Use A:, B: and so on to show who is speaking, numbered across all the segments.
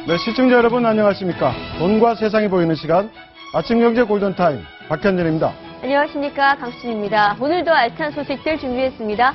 A: 네, 시청자 여러분 안녕하십니까. 돈과 세상이 보이는 시간 아침경제 골든타임 박현진입니다.
B: 안녕하십니까. 강수진입니다. 오늘도 알찬 소식들 준비했습니다.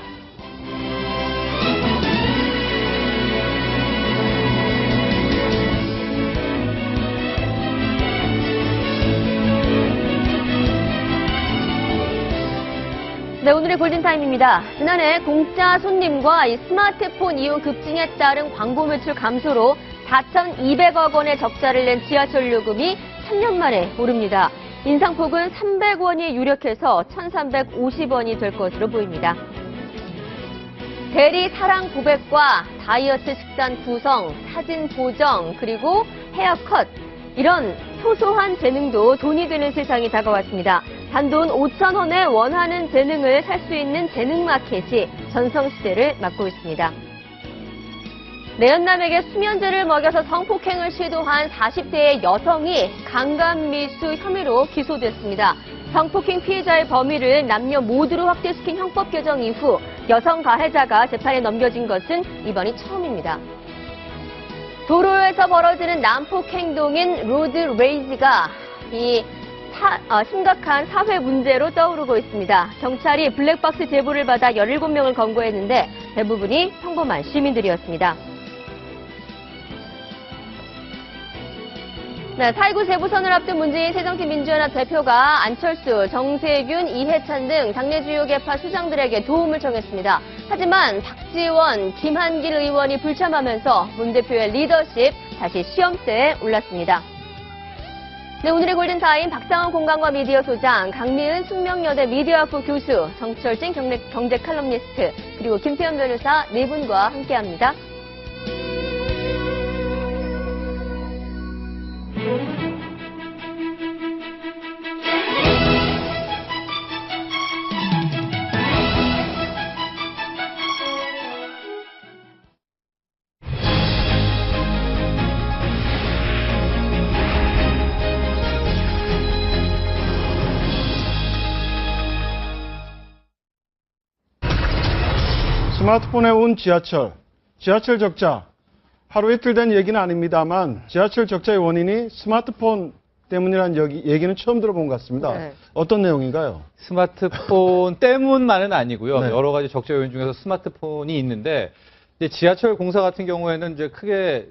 B: 네, 오늘의 골든타임입니다. 지난해 공짜 손님과 이 스마트폰 이용 급증에 따른 광고 매출 감소로 4,200억 원의 적자를 낸 지하철 요금이 3년 만에 오릅니다. 인상폭은 300원이 유력해서 1,350원이 될 것으로 보입니다. 대리 사랑 고백과 다이어트 식단 구성, 사진 보정, 그리고 헤어컷, 이런 소소한 재능도 돈이 되는 세상이 다가왔습니다. 단돈 5,000원에 원하는 재능을 살 수 있는 재능마켓이 전성시대를 맞고 있습니다. 내연남에게 수면제를 먹여서 성폭행을 시도한 40대의 여성이 강간미수 혐의로 기소됐습니다. 성폭행 피해자의 범위를 남녀 모두로 확대시킨 형법 개정 이후 여성 가해자가 재판에 넘겨진 것은 이번이 처음입니다. 도로에서 벌어지는 난폭 행동인 로드 레이지가 심각한 사회 문제로 떠오르고 있습니다. 경찰이 블랙박스 제보를 받아 17명을 검거했는데 대부분이 평범한 시민들이었습니다. 네, 4.19 재보선을 앞둔 문재인 새정치민주연합 대표가 안철수, 정세균, 이해찬 등 당내 주요 계파 수장들에게 도움을 청했습니다. 하지만 박지원, 김한길 의원이 불참하면서 문 대표의 리더십 다시 시험대에 올랐습니다. 네, 오늘의 골든타임 박상원 공간과 미디어 소장, 강미은 숙명여대 미디어학부 교수, 정철진 경제 칼럼니스트, 그리고 김태현 변호사 네 분과 함께합니다.
A: 스마트폰에 온 지하철 적자. 하루 이틀 된 얘기는 아닙니다만 지하철 적자의 원인이 스마트폰 때문이라는 얘기는 처음 들어본 것 같습니다. 네. 어떤 내용인가요?
C: 스마트폰 때문만은 아니고요.
A: 네.
C: 여러 가지 적자 요인 중에서 스마트폰이 있는데 이제 지하철 공사 같은 경우에는 이제 크게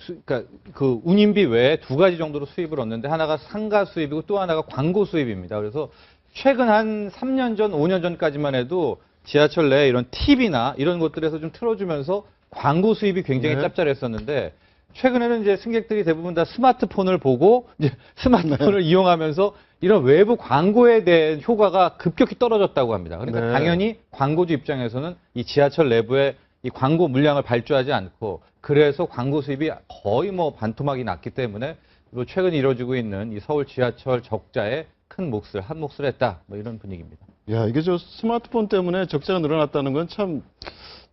C: 그러니까 그 운임비 외에 두 가지 정도로 수입을 얻는데 하나가 상가 수입이고 또 하나가 광고 수입입니다. 그래서 최근 한 3년 전, 5년 전까지만 해도 지하철 내에 이런 TV나 이런 것들에서 좀 틀어주면서 광고 수입이 굉장히
A: 네.
C: 짭짤했었는데 최근에는 이제 승객들이 대부분 다 스마트폰을 보고 이제 스마트폰을 이용하면서 이런 외부 광고에 대한 효과가 급격히 떨어졌다고 합니다. 그러니까
A: 네.
C: 당연히 광고주 입장에서는 이 지하철 내부에 이 광고 물량을 발주하지 않고 그래서 광고 수입이 거의 뭐 반토막이 났기 때문에 최근 이루어지고 있는 이 서울 지하철 적자에 큰 몫을 한 몫을 했다. 뭐 이런 분위기입니다.
A: 야, 이게 저 스마트폰 때문에 적자가 늘어났다는 건 참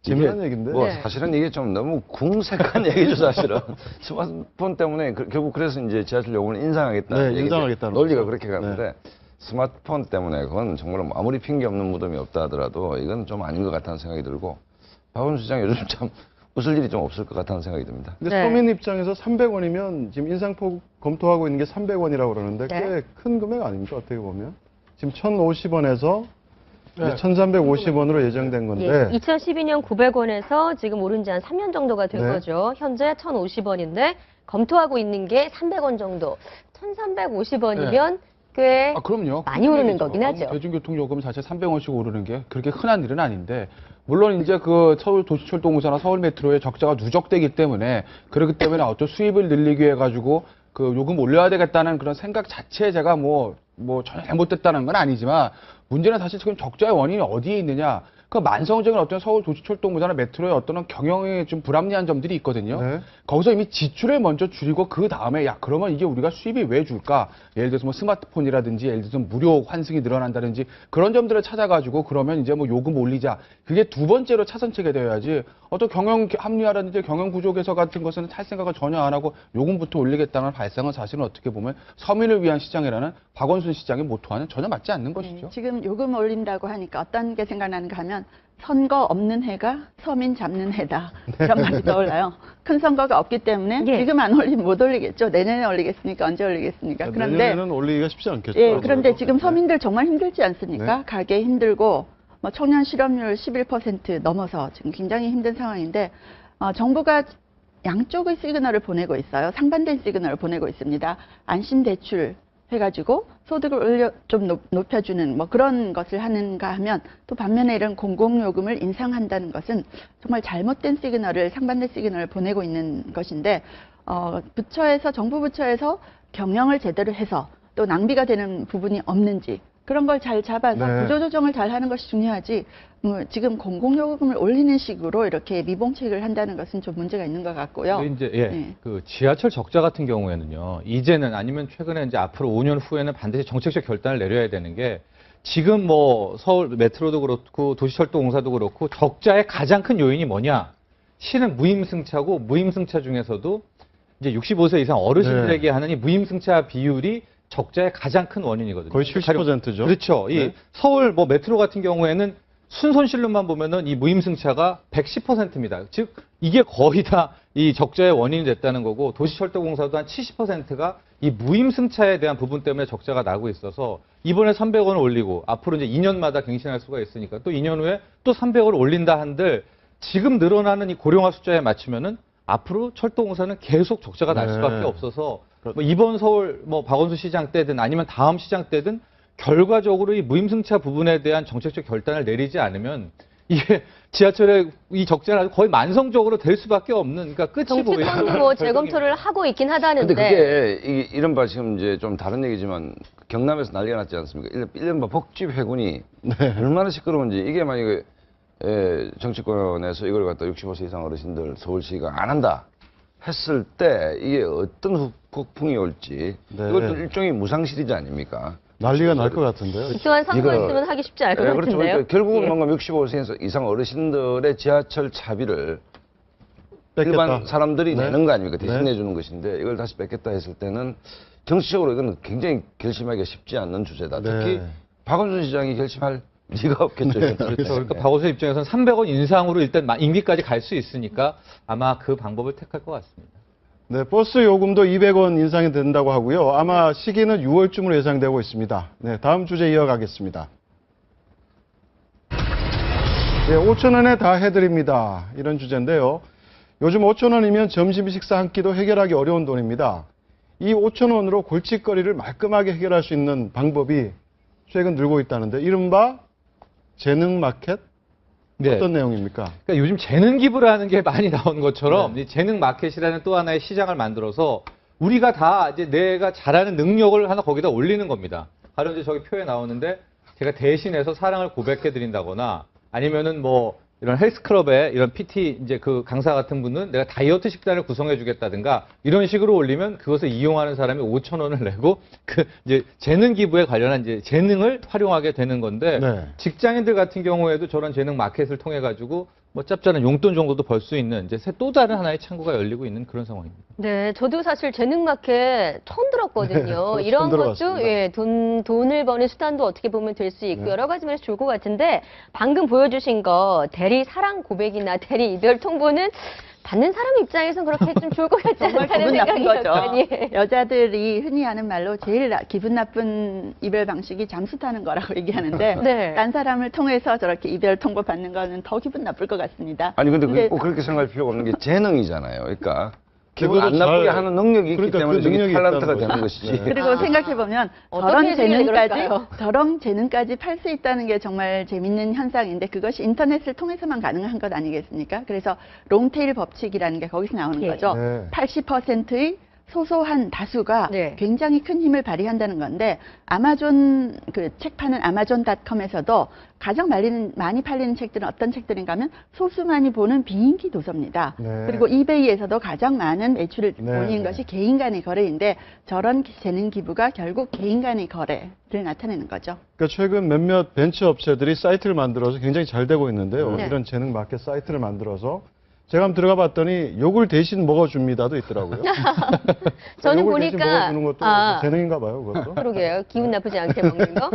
A: 재미난 얘기인데.
D: 뭐
B: 네.
D: 사실은 이게 좀 너무 궁색한 얘기죠, 사실은. 스마트폰 때문에 결국 그래서 이제 지하철 요금을 인상하겠다는
A: 네, 인상하겠다는
D: 논리가
A: 거죠.
D: 그렇게 가는데
A: 네.
D: 스마트폰 때문에 그건 정말 아무리 핑계 없는 무덤이 없다 하더라도 이건 좀 아닌 것 같다는 생각이 들고 박원순 시장 요즘 참 웃을 일이 좀 없을 것 같다는 생각이 듭니다.
A: 근데
B: 네.
A: 서민 입장에서 300원이면 지금 인상폭 검토하고 있는 게 300원이라고 그러는데
B: 네.
A: 꽤 큰 금액 아닙니까? 어떻게 보면. 지금 1,050원에서
E: 네.
A: 1,350원으로 예정된 건데.
B: 예, 2012년 900원에서 지금 오른 지 한 3년 정도가 된
A: 네.
B: 거죠. 현재 1,050원인데 검토하고 있는 게 300원 정도. 1,350원이면 꽤
E: 그럼요.
B: 많이 오르는 거긴 하죠.
E: 대중교통 요금 자체 300원씩 오르는 게 그렇게 흔한 일은 아닌데, 물론 이제 그 서울 도시철도공사나 서울 메트로의 적자가 누적되기 때문에, 그렇기 때문에 어떤 수입을 늘리기 위해 가지고 그 요금 올려야 되겠다는 그런 생각 자체에 제가 뭐 전혀 잘못됐다는 건 아니지만, 문제는 사실 지금 적자의 원인이 어디에 있느냐. 그 만성적인 어떤 서울 도시철도공사나 메트로의 어떤 경영에 좀 불합리한 점들이 있거든요.
A: 네.
E: 거기서 이미 지출을 먼저 줄이고 그 다음에 야 그러면 이게 우리가 수입이 왜 줄까? 예를 들어서 뭐 스마트폰이라든지 예를 들어서 무료 환승이 늘어난다든지 그런 점들을 찾아가지고 그러면 이제 뭐 요금 올리자. 그게 두 번째로 차선책이 되어야지 어떤 경영 합리화라든지 경영 구조 개선 같은 것은 할 생각을 전혀 안 하고 요금부터 올리겠다는 발상은 사실은 어떻게 보면 서민을 위한 시장이라는 박원순 시장의 모토와는 전혀 맞지 않는 것이죠.
F: 지금 요금 올린다고 하니까 어떤 게 생각나는가 하면 선거 없는 해가 서민 잡는 해다. 이런 말이 떠올라요. 큰 선거가 없기 때문에
B: 예.
F: 지금 안 올리면 못 올리겠죠. 내년에 올리겠습니까? 언제 올리겠습니까? 그런데
A: 내년에는 올리기가 쉽지 않겠죠.
F: 예, 그런데 지금
A: 네.
F: 서민들 정말 힘들지 않습니까?
A: 네.
F: 가게 힘들고 뭐 청년 실업률 11% 넘어서 지금 굉장히 힘든 상황인데 정부가 양쪽의 시그널을 보내고 있어요. 상반된 시그널을 보내고 있습니다. 안심 대출 해가지고 소득을 좀 높여주는 뭐 그런 것을 하는가 하면 또 반면에 이런 공공요금을 인상한다는 것은 정말 잘못된 시그널을 상반된 시그널을 보내고 있는 것인데 부처에서 정부 부처에서 경영을 제대로 해서 또 낭비가 되는 부분이 없는지 그런 걸 잘 잡아서
A: 네.
F: 구조조정을 잘 하는 것이 중요하지 지금 공공요금을 올리는 식으로 이렇게 미봉책을 한다는 것은 좀 문제가 있는 것 같고요.
C: 근데 이제 예,
F: 네.
C: 그 지하철 적자 같은 경우에는요. 이제는 아니면 최근에 이제 앞으로 5년 후에는 반드시 정책적 결단을 내려야 되는 게 지금 뭐 서울 메트로도 그렇고 도시철도공사도 그렇고 적자의 가장 큰 요인이 뭐냐? 실은 무임승차고 무임승차 중에서도 이제 65세 이상 어르신들에게 하는 이 무임승차 비율이 적자의 가장 큰 원인이거든요.
A: 거의 70%죠.
C: 그렇죠. 이
A: 네.
C: 서울 뭐 메트로 같은 경우에는 순손실로만 보면은 이 무임승차가 110%입니다. 즉 이게 거의 다 이 적자의 원인이 됐다는 거고 도시철도공사도 한 70%가 이 무임승차에 대한 부분 때문에 적자가 나고 있어서 이번에 300원을 올리고 앞으로 이제 2년마다 갱신할 수가 있으니까 또 2년 후에 또 300원을 올린다 한들 지금 늘어나는 이 고령화 숫자에 맞추면은 앞으로 철도공사는 계속 적자가 날
A: 네.
C: 수밖에 없어서 뭐 이번 서울 뭐 박원순 시장 때든 아니면 다음 시장 때든 결과적으로 이 무임승차 부분에 대한 정책적 결단을 내리지 않으면 이게 지하철의 이 적자는 거의 만성적으로 될 수밖에 없는 그러니까 끝이 보이는
B: 정치권도 뭐 재검토를 하고 있긴 하다는데.
D: 근데 그게 이른바 지금 이제 좀 다른 얘기지만 경남에서 난리가 났지 않습니까? 이른바 복지회군이 얼마나 시끄러운지 이게 만약에 정치권에서 이걸 갖다 65세 이상 어르신들 서울시가 안 한다 했을 때 이게 어떤 후폭풍이 올지
A: 네.
D: 이것도 일종의 무상시리즈 아닙니까?
A: 난리가 날 것 같은데요.
B: 이 또한 선거했으면 하기 쉽지 않을 것
D: 그렇죠.
B: 같은데요.
D: 그러니까 결국은
B: 예.
D: 뭔가 65세 이상 어르신들의 지하철 차비를
A: 뺏겠다.
D: 일반 사람들이
A: 네.
D: 내는 거 아닙니까? 대신
A: 네.
D: 내주는 것인데 이걸 다시 뺏겠다 했을 때는 정치적으로 이건 굉장히 결심하기가 쉽지 않는 주제다. 특히
A: 네.
D: 박원순 시장이 결심할 리가 없겠죠.
C: 그렇죠. 그러니까 박원순 입장에서는 300원 인상으로 일단 임기까지 갈 수 있으니까 아마 그 방법을 택할 것 같습니다.
A: 네, 버스 요금도 200원 인상이 된다고 하고요. 아마 시기는 6월쯤으로 예상되고 있습니다. 네, 다음 주제 이어가겠습니다. 네, 5,000원에 다 해드립니다. 이런 주제인데요. 요즘 5,000원이면 점심 식사 한 끼도 해결하기 어려운 돈입니다. 이 5,000원으로 골칫거리를 말끔하게 해결할 수 있는 방법이 최근 늘고 있다는데 이른바 재능마켓?
C: 네.
A: 어떤 내용입니까?
C: 그러니까 요즘 재능 기부라는 게 많이 나온 것처럼 이 재능 마켓이라는 또 하나의 시장을 만들어서 우리가 다 이제 내가 잘하는 능력을 하나 거기다 올리는 겁니다. 바로 이제 저기 표에 나오는데 제가 대신해서 사랑을 고백해 드린다거나 아니면은 뭐 이런 헬스클럽에 이런 PT 이제 그 강사 같은 분은 내가 다이어트 식단을 구성해 주겠다든가 이런 식으로 올리면 그것을 이용하는 사람이 5,000원을 내고 그 이제 재능 기부에 관련한 이제 재능을 활용하게 되는 건데
A: 네.
C: 직장인들 같은 경우에도 저런 재능 마켓을 통해 가지고 뭐 짭짤한 용돈 정도도 벌 수 있는 이제 또 다른 하나의 창구가 열리고 있는 그런 상황입니다.
B: 네, 저도 사실 재능마켓 처음 들었거든요.
A: 네,
B: 이런
A: 처음
B: 것도
A: 들어봤습니다.
B: 예, 돈을 버는 수단도 어떻게 보면 될 수 있고
A: 네.
B: 여러 가지 면에서 좋을 것 같은데 방금 보여주신 거 대리 사랑 고백이나 대리 이별 통보는 받는 사람 입장에서는 그렇게 좀 좋을 것 같지
F: 정말
B: 않다는
F: 기분 나쁜
B: 생각이
F: 거죠.
B: 들거든요.
F: 여자들이 흔히 하는 말로 제일 기분 나쁜 이별 방식이 잠수 타는 거라고 얘기하는데
B: 네.
F: 딴 사람을 통해서 저렇게 이별 통보 받는 거는 더 기분 나쁠 것 같습니다.
D: 아니 근데 꼭 그렇게 생각할 필요가 없는 게 재능이잖아요. 그러니까 기분 안
A: 그거를
D: 나쁘게
A: 잘-
D: 하는 능력이 있기
A: 그러니까
F: 그
D: 때문에 저게
A: 능력이
D: 탤런트가
A: 있다는
D: 되는
A: 거죠.
D: 것이지.
A: 네.
F: 그리고 생각해보면
B: 어떻게 그럴까요?
F: 저런 재능까지 팔 수 있다는 게 정말 재밌는 현상인데 그것이 인터넷을 통해서만 가능한 것 아니겠습니까? 그래서 롱테일 법칙이라는 게 거기서 나오는
B: 예.
F: 거죠.
A: 네.
F: 80%의 소소한 다수가
B: 네.
F: 굉장히 큰 힘을 발휘한다는 건데 아마존 그 책 파는 아마존닷컴에서도 가장 많이 팔리는 책들은 어떤 책들인가 하면 소수만이 보는 비인기 도서입니다.
A: 네.
F: 그리고 이베이에서도 가장 많은 매출을
A: 네,
F: 보이는
A: 네.
F: 것이 개인 간의 거래인데 저런 재능 기부가 결국 개인 간의 거래를 나타내는 거죠.
A: 그러니까 최근 몇몇 벤처 업체들이 사이트를 만들어서 굉장히 잘 되고 있는데요.
B: 네.
A: 이런 재능 마켓 사이트를 만들어서 제가 한번 들어가 봤더니 욕을 대신 먹어줍니다도 있더라고요.
B: 저는
A: 욕을 대신
B: 보니까
A: 먹어주는 것도
B: 아.
A: 재능인가 봐요, 그것도.
B: 그러게요. 기분 나쁘지 않게 먹는 거.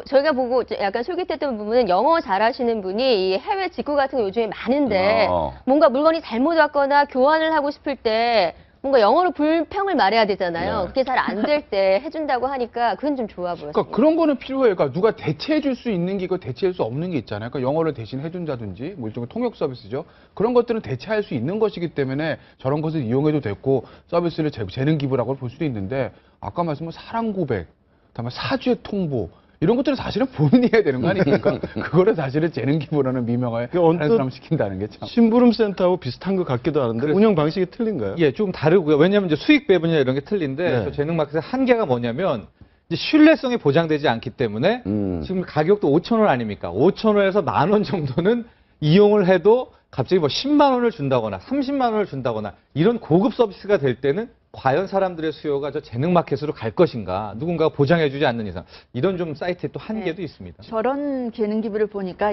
B: 저희가 보고 약간 솔깃했던 부분은 영어 잘하시는 분이 이 해외 직구 같은 거 요즘에 많은데 뭔가 물건이 잘못 왔거나 교환을 하고 싶을 때 뭔가 영어로 불평을 말해야 되잖아요.
D: 네.
B: 그게 잘 안 될 때 해준다고 하니까 그건 좀 좋아 보였어요.
E: 그러니까 그런 거는 필요해요. 그러니까 누가 대체해 줄 수 있는 게 있고 대체할 수 없는 게 있잖아요. 그러니까 영어를 대신 해준다든지 뭐 일종의 통역 서비스죠. 그런 것들은 대체할 수 있는 것이기 때문에 저런 것을 이용해도 됐고 서비스를 재능 기부라고 볼 수도 있는데 아까 말씀한 사랑 고백, 다음에 사죄 통보 이런 것들은 사실은 본인이 해야 되는 거 아닙니까? 그거를 사실은 재능 기부라는 미명을
A: 언뜻
E: 다른 사람 시킨다는 게 참.
A: 심부름 센터하고 비슷한 것 같기도 하는데 운영 방식이 틀린가요?
C: 예, 좀 다르고요. 왜냐하면 이제 수익 배분이나 이런 게 틀린데
A: 네.
C: 저 재능 마켓의 한계가 뭐냐면 이제 신뢰성이 보장되지 않기 때문에 지금 가격도 5,000원 아닙니까? 5,000원에서 10,000원 정도는 이용을 해도 갑자기 뭐 10만 원을 준다거나 30만 원을 준다거나 이런 고급 서비스가 될 때는 과연 사람들의 수요가 저 재능 마켓으로 갈 것인가? 누군가가 보장해주지 않는 이상 이런 좀 사이트의 또 한계도 있습니다.
F: 저런 재능 기부를 보니까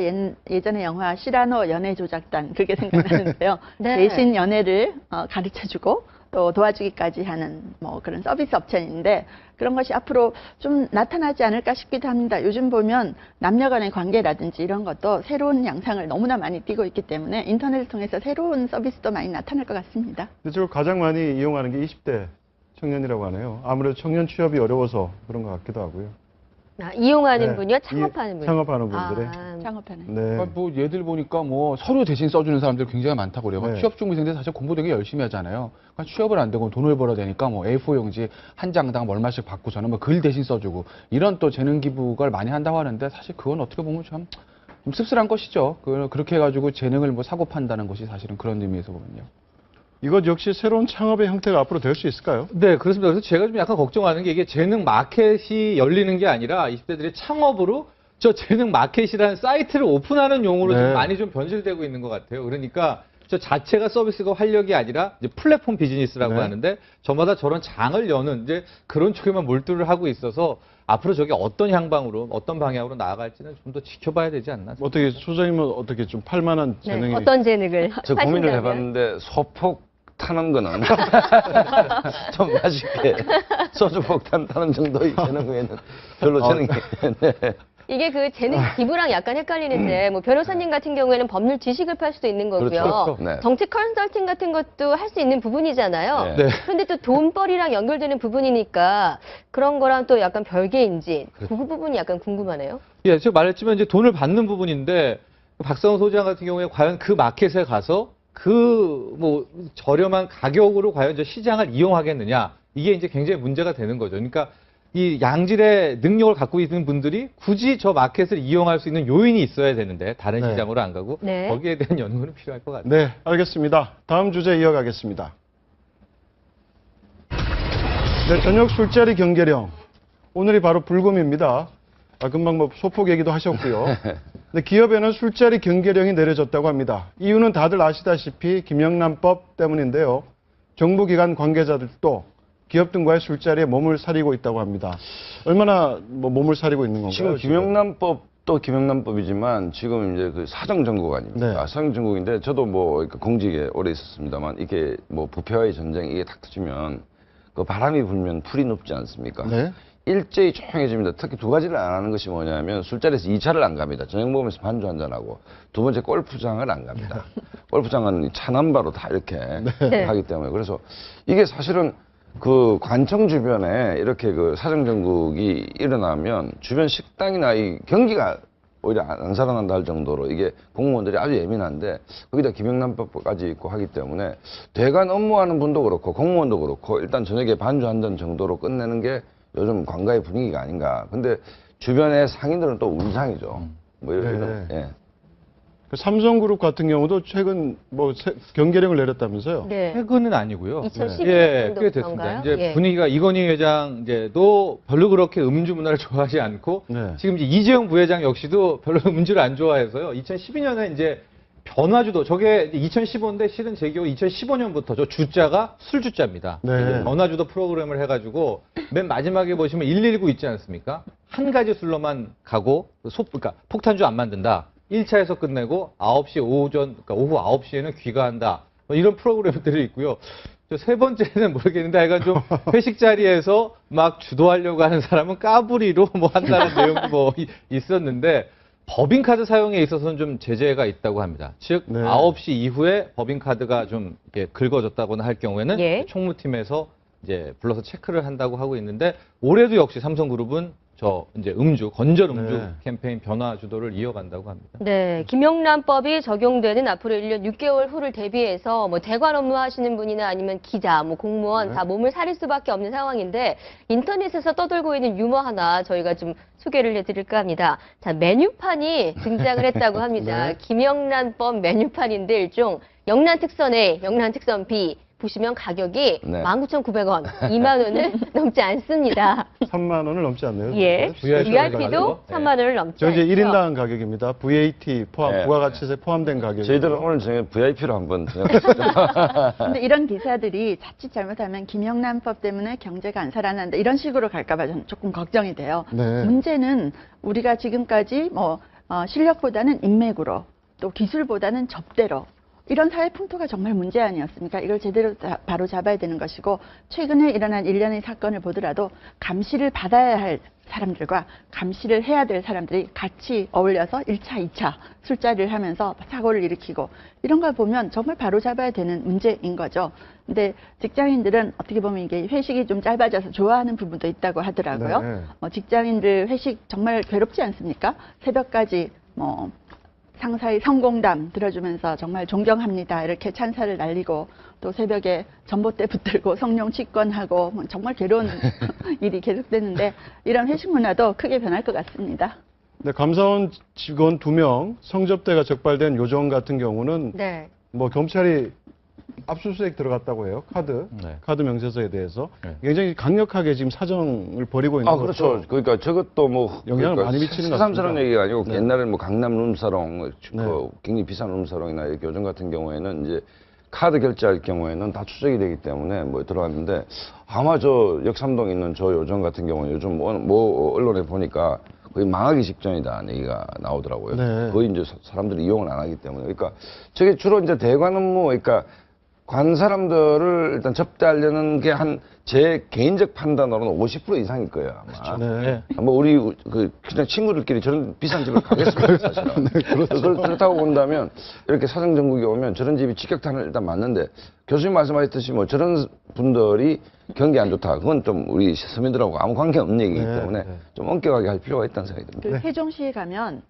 F: 예전에 영화 시라노 연애 조작단 그게 생각나는데요.
B: 네.
F: 대신 연애를 가르쳐주고 또 도와주기까지 하는 뭐 그런 서비스 업체인데 그런 것이 앞으로 좀 나타나지 않을까 싶기도 합니다. 요즘 보면 남녀 간의 관계라든지 이런 것도 새로운 양상을 너무나 많이 띠고 있기 때문에 인터넷을 통해서 새로운 서비스도 많이 나타날 것 같습니다.
A: 근데 저걸 가장 많이 이용하는 게 20대 청년이라고 하네요. 아무래도 청년 취업이 어려워서 그런 것 같기도 하고요.
B: 이용하는
A: 네.
B: 분이요? 창업하는 분이요?
A: 창업하는 분들의.
F: 창업하는.
A: 네.
E: 그러니까 뭐 얘들 보니까 뭐 서류 대신 써주는 사람들 굉장히 많다고 그래요.
A: 네.
E: 취업 준비생들 사실 공부 되게 열심히 하잖아요. 그러니까 취업을 안 되고 돈을 벌어야 되니까 뭐 A4 용지 한 장당 얼마씩 받고서는 뭐 글 대신 써주고 이런 또 재능 기부를 많이 한다고 하는데 사실 그건 어떻게 보면 좀 씁쓸한 것이죠. 그렇게 해가지고 재능을 뭐 사고 판다는 것이 사실은 그런 의미에서 보면요.
A: 이것 역시 새로운 창업의 형태가 앞으로 될 수 있을까요?
C: 네, 그렇습니다. 그래서 제가 좀 약간 걱정하는 게 이게 재능 마켓이 열리는 게 아니라 20대들이 창업으로 저 재능 마켓이라는 사이트를 오픈하는 용어로
A: 네.
C: 좀 많이 좀 변질되고 있는 것 같아요. 그러니까 저 자체가 서비스가 활력이 아니라 이제 플랫폼 비즈니스라고
A: 네.
C: 하는데 저마다 저런 장을 여는 이제 그런 쪽에만 몰두를 하고 있어서 앞으로 저게 어떤 향방으로 어떤 방향으로 나아갈지는 좀 더 지켜봐야 되지 않나.
A: 어떻게 소장님은 어떻게 좀 팔만한
B: 네,
A: 재능이
B: 어떤 재능을
D: 저 고민을
B: 하신다면?
D: 해봤는데 소폭 타는 거는 좀 맛있게 소주 폭탄 타는 정도의 재능 외에는 별로 재능이 네.
B: 이게 그 재능 기부랑 약간 헷갈리는데 뭐 변호사님 같은 경우에는 법률 지식을 팔 수도 있는 거고요.
D: 그렇죠. 네.
B: 정책 컨설팅 같은 것도 할 수 있는 부분이잖아요.
D: 네.
B: 그런데 또 돈벌이랑 연결되는 부분이니까 그런 거랑 또 약간 별개인지 그 부분이 약간 궁금하네요.
C: 예, 제가 말했지만 이제 돈을 받는 부분인데 박상호 소장 같은 경우에 과연 그 마켓에 가서 그 뭐 저렴한 가격으로 과연 저 시장을 이용하겠느냐 이게 이제 굉장히 문제가 되는 거죠. 그러니까 이 양질의 능력을 갖고 있는 분들이 굳이 저 마켓을 이용할 수 있는 요인이 있어야 되는데 다른
A: 네.
C: 시장으로 안 가고
B: 네.
C: 거기에 대한 연구는 필요할 것 같아요.
A: 네, 알겠습니다. 다음 주제 이어가겠습니다. 네, 저녁 술자리 경계령. 오늘이 바로 불금입니다. 금방 뭐 소폭 얘기도 하셨고요. 근데 기업에는 술자리 경계령이 내려졌다고 합니다. 이유는 다들 아시다시피 김영란법 때문인데요. 정부기관 관계자들도 기업 등과의 술자리에 몸을 사리고 있다고 합니다. 얼마나 뭐 몸을 사리고 있는 건가요?
D: 지금 김영란법도 김영란법이지만 지금 이제 그 사정정국 아닙니까?
A: 네.
D: 사정정국인데 저도 뭐 공직에 오래 있었습니다만 이게 뭐 부패와의 전쟁 이게 탁 터지면 그 바람이 불면 풀이 높지 않습니까?
A: 네.
D: 일제히 조용해집니다. 특히 두 가지를 안 하는 것이 뭐냐면 술자리에서 2차를 안 갑니다. 저녁 먹으면서 반주 한잔하고 두 번째 골프장을 안 갑니다. 골프장은 차남바로 다 이렇게
B: 네.
D: 하기 때문에 그래서 이게 사실은 그 관청 주변에 이렇게 그 사정정국이 일어나면 주변 식당이나 이 경기가 오히려 안 살아난다 할 정도로 이게 공무원들이 아주 예민한데 거기다 김영란법까지 있고 하기 때문에 대관 업무하는 분도 그렇고 공무원도 그렇고 일단 저녁에 반주 한 잔 정도로 끝내는 게 요즘 관가의 분위기가 아닌가. 근데 주변의 상인들은 또 운상이죠. 뭐 이런,
A: 네.
D: 예.
A: 그 삼성그룹 같은 경우도 최근 뭐 경계령을 내렸다면서요?
B: 네.
C: 최근은 아니고요.
B: 2012년
C: 예,
B: 정도
C: 꽤 됐습니다.
B: 그런가요?
C: 이제
B: 예.
C: 분위기가 이건희 회장 이제도 별로 그렇게 음주 문화를 좋아하지 않고
A: 네.
C: 지금 이제 이재용 부회장 역시도 별로 음주를 안 좋아해서요. 2012년에 이제 변화주도 저게 2015인데 실은 제 기억 2015년부터 저 주자가 술주자입니다.
A: 네.
C: 변화주도 프로그램을 해가지고 맨 마지막에 보시면 119 있지 않습니까? 한 가지 술로만 가고 그러니까 폭탄주 안 만든다. 1차에서 끝내고 9시 그러니까 오후 9시에는 귀가한다. 뭐 이런 프로그램들이 있고요. 저 세 번째는 모르겠는데 하여간 좀 회식 자리에서 막 주도하려고 하는 사람은 까불이로 뭐 한다는 내용도 뭐 있었는데 법인카드 사용에 있어서는 좀 제재가 있다고 합니다. 즉
A: 네.
C: 9시 이후에 법인카드가 좀 이렇게 긁어졌다거나 할 경우에는
B: 예.
C: 총무팀에서 이제 불러서 체크를 한다고 하고 있는데 올해도 역시 삼성그룹은 저 이제 건전 음주
A: 네.
C: 캠페인 변화 주도를 이어간다고 합니다.
B: 네, 김영란법이 적용되는 앞으로 1년 6개월 후를 대비해서 뭐 대관 업무 하시는 분이나 아니면 기자, 뭐 공무원
A: 네.
B: 다 몸을 사릴 수밖에 없는 상황인데 인터넷에서 떠돌고 있는 유머 하나 저희가 좀 소개를 해드릴까 합니다. 자, 메뉴판이 등장을 했다고 합니다.
A: 네.
B: 김영란법 메뉴판인데 일종 영란 특선 A, 영란 특선 B 보시면 가격이
D: 네.
B: 19,900원, 2만 원을 넘지 않습니다.
A: 3만 원을 넘지 않네요.
B: 예,
C: VIP
B: VIP도
C: 네.
B: 3만 원을 넘지
A: 저 이제
B: 않죠.
A: 1인당 가격입니다. VAT 포함,
D: 네.
A: 부가가치세 포함된 가격.
D: 저희들은 오늘 저녁에 VIP로 한번
F: 근데 이런 기사들이 자칫 잘못하면 김영란법 때문에 경제가 안 살아난다 이런 식으로 갈까봐 저는 조금 걱정이 돼요.
A: 네.
F: 문제는 우리가 지금까지 실력보다는 인맥으로 또 기술보다는 접대로 이런 사회 풍토가 정말 문제 아니었습니까? 이걸 제대로 바로 잡아야 되는 것이고 최근에 일어난 일련의 사건을 보더라도 감시를 받아야 할 사람들과 감시를 해야 될 사람들이 같이 어울려서 1차, 2차 술자리를 하면서 사고를 일으키고 이런 걸 보면 정말 바로 잡아야 되는 문제인 거죠. 근데 직장인들은 어떻게 보면 이게 회식이 좀 짧아져서 좋아하는 부분도 있다고 하더라고요.
A: 네.
F: 직장인들 회식 정말 괴롭지 않습니까? 새벽까지 상사의 성공담 들어주면서 정말 존경합니다. 이렇게 찬사를 날리고 또 새벽에 전봇대 붙들고 성룡 치권하고 정말 괴로운 일이 계속되는데 이런 회식 문화도 크게 변할 것 같습니다.
A: 네, 감사원 직원 2명 성접대가 적발된 요정 같은 경우는
B: 네.
A: 뭐 경찰이 압수수색 들어갔다고 해요.
C: 네.
A: 카드 명세서에 대해서
C: 네.
A: 굉장히 강력하게 지금 사정을 벌이고 있는
D: 그렇죠.
A: 것도
D: 그러니까 저것도 뭐
A: 영향을
D: 그러니까
A: 많이 미치는 것
D: 새삼스러운
A: 같습니다.
D: 얘기가 아니고
A: 네.
D: 옛날에는 뭐 강남 룸사롱,
A: 네.
D: 굉장히 비싼 룸사롱이나 이렇게 요즘 같은 경우에는 이제 카드 결제할 경우에는 다 추적이 되기 때문에 뭐 들어갔는데 아마 저 역삼동에 있는 저 요정 같은 경우는 요즘 뭐 언론에 보니까 거의 망하기 직전이다 얘기가 나오더라고요.
A: 네.
D: 거의 이제 사람들이 이용을 안 하기 때문에 그러니까 저게 주로 이제 대관 업무 그러니까 관 사람들을 일단 접대하려는 게 제 개인적 판단으로는 50% 이상일 거예요, 아마.
A: 네.
D: 뭐 우리 그냥 친구들끼리 저런 비싼 집을 가겠습니까, 사실은. 그렇다고 본다면 이렇게 사정 정국에 오면 저런 집이 직격탄을 일단 맞는데 교수님 말씀하셨듯이 뭐 저런 분들이 경기 안 좋다. 그건 좀 우리 서민들하고 아무 관계 없는 얘기이기
A: 네,
D: 때문에
A: 네.
D: 좀 엄격하게 할 필요가 있다는 생각이 듭니다.
F: 그 세종시에 가면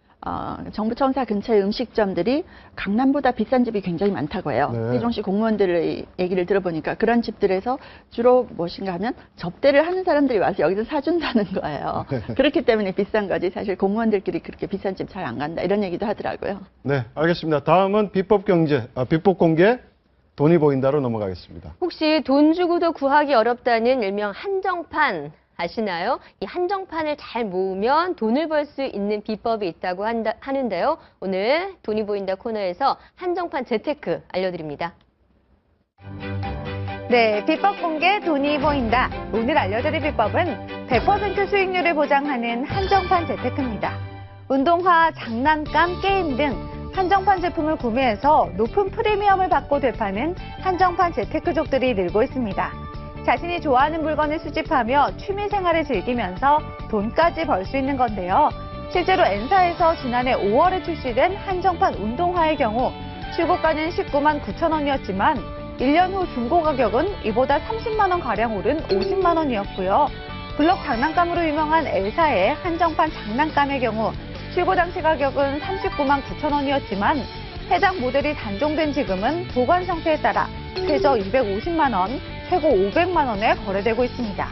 F: 정부청사 근처의 음식점들이 강남보다 비싼 집이 굉장히 많다고 해요.
A: 네.
F: 세종시 공무원들의 얘기를 들어보니까 그런 집들에서 주로 무엇인가 하면 접대를 하는 사람들이 와서 여기서 사준다는 거예요. 그렇기 때문에 비싼 거지 사실 공무원들끼리 그렇게 비싼 집 잘 안 간다 이런 얘기도 하더라고요.
A: 네, 알겠습니다. 다음은 비법 공개, 돈이 보인다로 넘어가겠습니다.
B: 혹시 돈 주고도 구하기 어렵다는 일명 한정판 아시나요? 이 한정판을 잘 모으면 돈을 벌 수 있는 비법이 있다고 하는데요. 오늘 돈이 보인다 코너에서 한정판 재테크 알려드립니다.
G: 네, 비법 공개 돈이 보인다. 오늘 알려드릴 비법은 100% 수익률을 보장하는 한정판 재테크입니다. 운동화, 장난감, 게임 등 한정판 제품을 구매해서 높은 프리미엄을 받고 되파는 한정판 재테크족들이 늘고 있습니다. 자신이 좋아하는 물건을 수집하며 취미 생활을 즐기면서 돈까지 벌 수 있는 건데요. 실제로 N사에서 지난해 5월에 출시된 한정판 운동화의 경우 출고가는 19만 9천 원이었지만 1년 후 중고 가격은 이보다 30만 원 가량 오른 50만 원이었고요. 블럭 장난감으로 유명한 L사의 한정판 장난감의 경우 출고 당시 가격은 39만 9천 원이었지만 해당 모델이 단종된 지금은 보관 상태에 따라 최저 250만 원, 최고 500만 원에 거래되고 있습니다.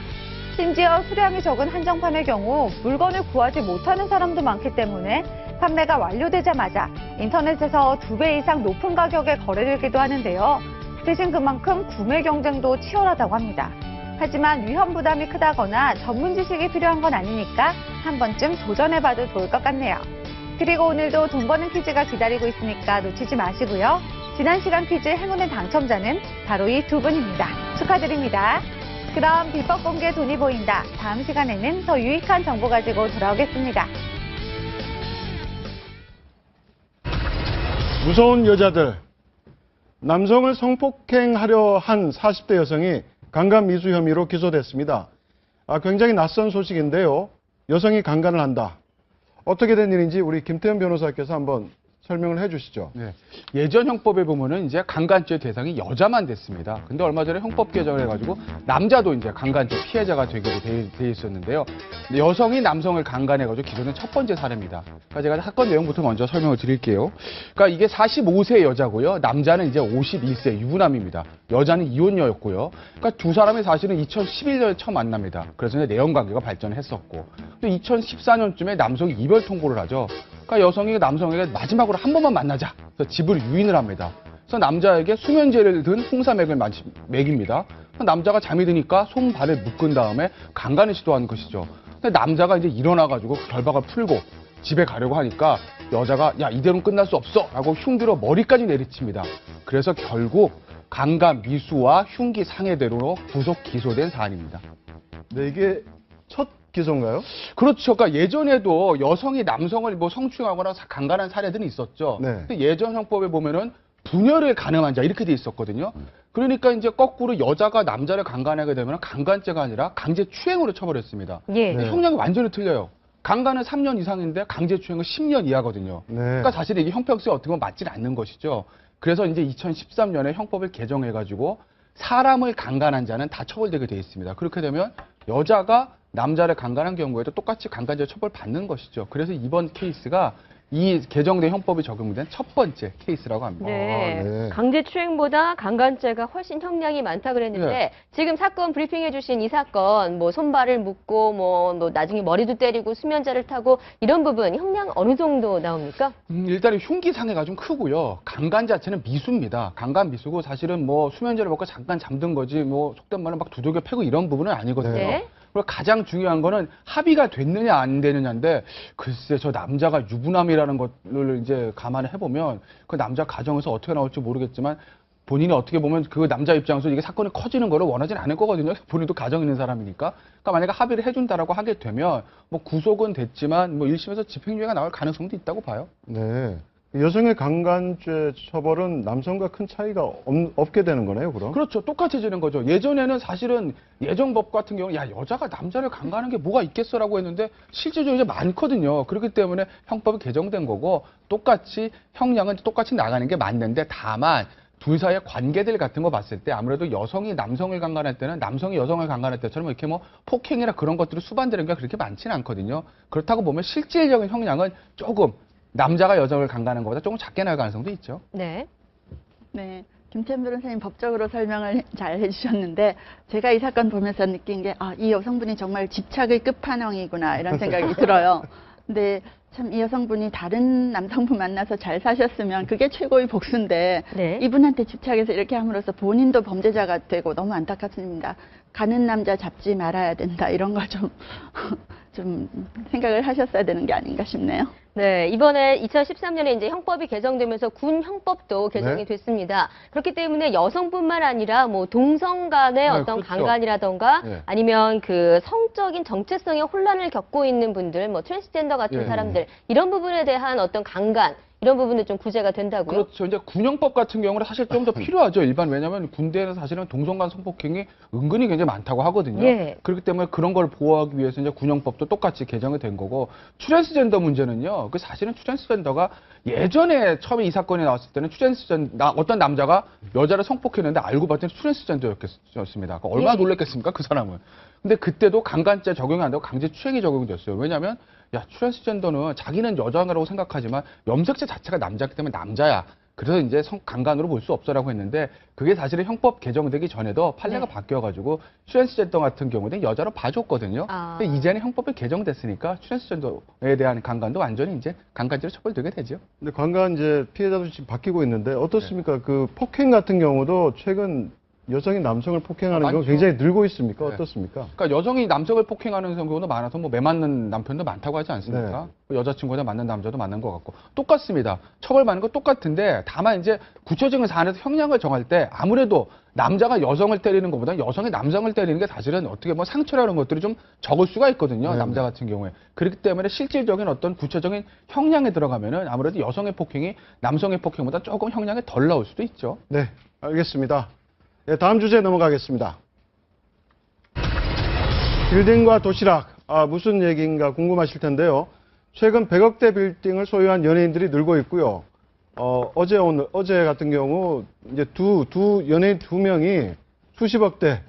G: 심지어 수량이 적은 한정판의 경우 물건을 구하지 못하는 사람도 많기 때문에 판매가 완료되자마자 인터넷에서 2배 이상 높은 가격에 거래되기도 하는데요. 대신 그만큼 구매 경쟁도 치열하다고 합니다. 하지만 위험 부담이 크다거나 전문 지식이 필요한 건 아니니까 한 번쯤 도전해봐도 좋을 것 같네요. 그리고 오늘도 돈 버는 퀴즈가 기다리고 있으니까 놓치지 마시고요. 지난 시간 퀴즈 행운의 당첨자는 바로 이 두 분입니다. 축하드립니다. 그럼 비법 공개 돈이 보인다. 다음 시간에는 더 유익한 정보 가지고 돌아오겠습니다.
A: 무서운 여자들. 남성을 성폭행하려 한 40대 여성이 강간 미수 혐의로 기소됐습니다. 굉장히 낯선 소식인데요. 여성이 강간을 한다. 어떻게 된 일인지 우리 김태현 변호사께서 한번 설명을 해 주시죠.
E: 네. 예전 형법에 보면은 이제 강간죄 대상이 여자만 됐습니다. 근데 얼마 전에 형법 개정을 해가지고 남자도 이제 강간죄 피해자가 되기로 돼 있었는데요. 근데 여성이 남성을 강간해가지고 기소된 첫 번째 사례입니다. 그러니까 제가 사건 내용부터 먼저 설명을 드릴게요. 그러니까 이게 45세 여자고요. 남자는 이제 51세 유부남입니다. 여자는 이혼녀였고요. 그러니까 두 사람이 사실은 2011년에 처음 만납니다. 그래서 이제 내연 관계가 발전했었고, 또 2014년쯤에 남성이 이별 통보를 하죠. 그러니까 여성이 남성에게 마지막으로 한 번만 만나자. 그래서 집을 유인을 합니다. 그래서 남자에게 수면제를 든 홍삼액을 먹입니다. 남자가 잠이 드니까 손발을 묶은 다음에 강간을 시도하는 것이죠. 근데 남자가 이제 일어나가지고 결박을 풀고 집에 가려고 하니까 여자가 야 이대로는 끝날 수 없어 라고 흉기로 머리까지 내리칩니다. 그래서 결국 강간 미수와 흉기 상해대로 구속 기소된 사안입니다.
A: 네, 이게 첫 기소인가요?
E: 그렇죠. 그러니까 예전에도 여성이 남성을 뭐 성추행하거나 강간한 사례들은 있었죠.
A: 네.
E: 근데 예전 형법에 보면은 분열을 가능한 자 이렇게 돼 있었거든요. 그러니까 이제 거꾸로 여자가 남자를 강간하게 되면 강간죄가 아니라 강제추행으로 처벌했습니다.
B: 예.
A: 네.
E: 형량이 완전히 틀려요. 강간은 3년 이상인데 강제추행은 10년 이하거든요.
A: 네.
E: 그러니까 사실 이게 형평성에 어떻게 보면 맞지 않는 것이죠. 그래서 이제 2013년에 형법을 개정해가지고 사람을 강간한 자는 다 처벌되게 돼 있습니다. 그렇게 되면 여자가 남자를 강간한 경우에도 똑같이 강간죄 처벌받는 것이죠. 그래서 이번 케이스가 이 개정된 형법이 적용된 첫 번째 케이스라고 합니다.
B: 네.
A: 네.
B: 강제추행보다 강간죄가 훨씬 형량이 많다 그랬는데
E: 네.
B: 지금 사건 브리핑해 주신 이 사건 뭐 손발을 묶고 뭐 나중에 머리도 때리고 수면제를 타고 이런 부분 형량 어느 정도 나옵니까?
E: 일단은 흉기 상해가 좀 크고요. 강간 자체는 미수입니다. 강간 미수고 사실은 뭐 수면제를 먹고 잠깐 잠든 거지 뭐 속된 말로 막 두들겨 패고 이런 부분은 아니거든요.
B: 네.
E: 그리고 가장 중요한 거는 합의가 됐느냐 안 되느냐인데 글쎄 저 남자가 유부남이라는 것을 이제 감안을 해보면 그 남자 가정에서 어떻게 나올지 모르겠지만 본인이 어떻게 보면 그 남자 입장에서 이게 사건이 커지는 거를 원하진 않을 거거든요. 본인도 가정 있는 사람이니까. 그러니까 만약에 합의를 해준다라고 하게 되면 뭐 구속은 됐지만 뭐 1심에서 집행유예가 나올 가능성도 있다고 봐요.
A: 네. 여성의 강간죄 처벌은 남성과 큰 차이가 없게 되는 거네요, 그럼?
E: 그렇죠. 똑같아지는 거죠. 예전에는 사실은 예전 법 같은 경우는 야 여자가 남자를 강간하는 게 뭐가 있겠어라고 했는데 실제적으로 이제 많거든요. 그렇기 때문에 형법이 개정된 거고 똑같이 형량은 똑같이 나가는 게 맞는데 다만 둘 사이의 관계들 같은 거 봤을 때 아무래도 여성이 남성을 강간할 때는 남성이 여성을 강간할 때처럼 이렇게 뭐 폭행이나 그런 것들이 수반되는 게 그렇게 많지는 않거든요. 그렇다고 보면 실질적인 형량은 조금 남자가 여성을 강간하는 것보다 조금 작게 나올 가능성도 있죠.
B: 네.
F: 네. 김태현 변호사님 법적으로 설명을 잘 해주셨는데 제가 이 사건 보면서 느낀 게 이 여성분이 정말 집착의 끝판왕이구나 이런 생각이 들어요. 근데 참 이 여성분이 다른 남성분 만나서 잘 사셨으면 그게 최고의 복수인데
B: 네.
F: 이분한테 집착해서 이렇게 함으로써 본인도 범죄자가 되고 너무 안타깝습니다. 가는 남자 잡지 말아야 된다 이런 걸 좀 생각을 하셨어야 되는 게 아닌가 싶네요.
B: 네, 이번에 2013년에 이제 형법이 개정되면서 군 형법도 개정이
A: 네.
B: 됐습니다. 그렇기 때문에 여성뿐만 아니라 뭐 동성 간의 어떤
E: 그렇죠.
B: 강간이라던가
E: 네.
B: 아니면 그 성적인 정체성의 혼란을 겪고 있는 분들, 뭐 트랜스젠더 같은
E: 예.
B: 사람들 이런 부분에 대한 어떤 강간 이런 부분도 좀 구제가 된다고요?
E: 그렇죠. 이제 군형법 같은 경우는 사실 좀 더 필요하죠. 일반 왜냐하면 군대에는 사실은 동성간 성폭행이 은근히 굉장히 많다고 하거든요.
B: 예.
E: 그렇기 때문에 그런 걸 보호하기 위해서 이제 군형법도 똑같이 개정이 된 거고 트랜스젠더 문제는요. 그 사실은 트랜스젠더가 예전에 처음에 이 사건이 나왔을 때는 어떤 남자가 여자를 성폭행했는데 알고 봤더니 트랜스젠더였습니다. 얼마나
B: 예.
E: 놀랐겠습니까 그 사람은. 근데 그때도 강간죄 적용이 안 되고 강제추행이 적용이 됐어요. 왜냐하면 야 트랜스젠더는 자기는 여자라고 생각하지만 염색체 자체가 남자이기 때문에 남자야. 그래서 이제 강간으로 볼 수 없어라고 했는데 그게 사실은 형법 개정되기 전에도 판례가
B: 네.
E: 바뀌어가지고 트랜스젠더 같은 경우는 여자로 봐줬거든요.
B: 아.
E: 근데 이제는 형법이 개정됐으니까 트랜스젠더에 대한 강간도 완전히 이제 강간죄로 처벌되게 되죠.
A: 근데 강간 이제 피해자도 지금 바뀌고 있는데 어떻습니까? 그 폭행 같은 경우도 최근 여성이 남성을 폭행하는 경우
E: 많죠.
A: 굉장히 늘고 있습니까?
E: 네.
A: 어떻습니까?
E: 그러니까 여성이 남성을 폭행하는 경우도 많아서 뭐 매 맞는 남편도 많다고 하지 않습니까?
A: 네.
E: 여자친구한테 맞는 남자도 많은 것 같고 똑같습니다. 처벌받는 거 똑같은데 다만 이제 구체적인 사안에서 형량을 정할 때 아무래도 남자가 여성을 때리는 것보다 여성이 남성을 때리는 게 사실은 어떻게 보면 상처라는 것들이 좀 적을 수가 있거든요.
A: 네.
E: 남자 같은 경우에. 그렇기 때문에 실질적인 어떤 구체적인 형량에 들어가면은 아무래도 여성의 폭행이 남성의 폭행보다 조금 형량이 덜 나올 수도 있죠.
A: 네, 알겠습니다. 네, 다음 주제 넘어가겠습니다. 빌딩과 도시락, 무슨 얘기인가 궁금하실 텐데요. 최근 100억대 빌딩을 소유한 연예인들이 늘고 있고요. 어제 같은 경우 이제 연예인 두 명이 수십억대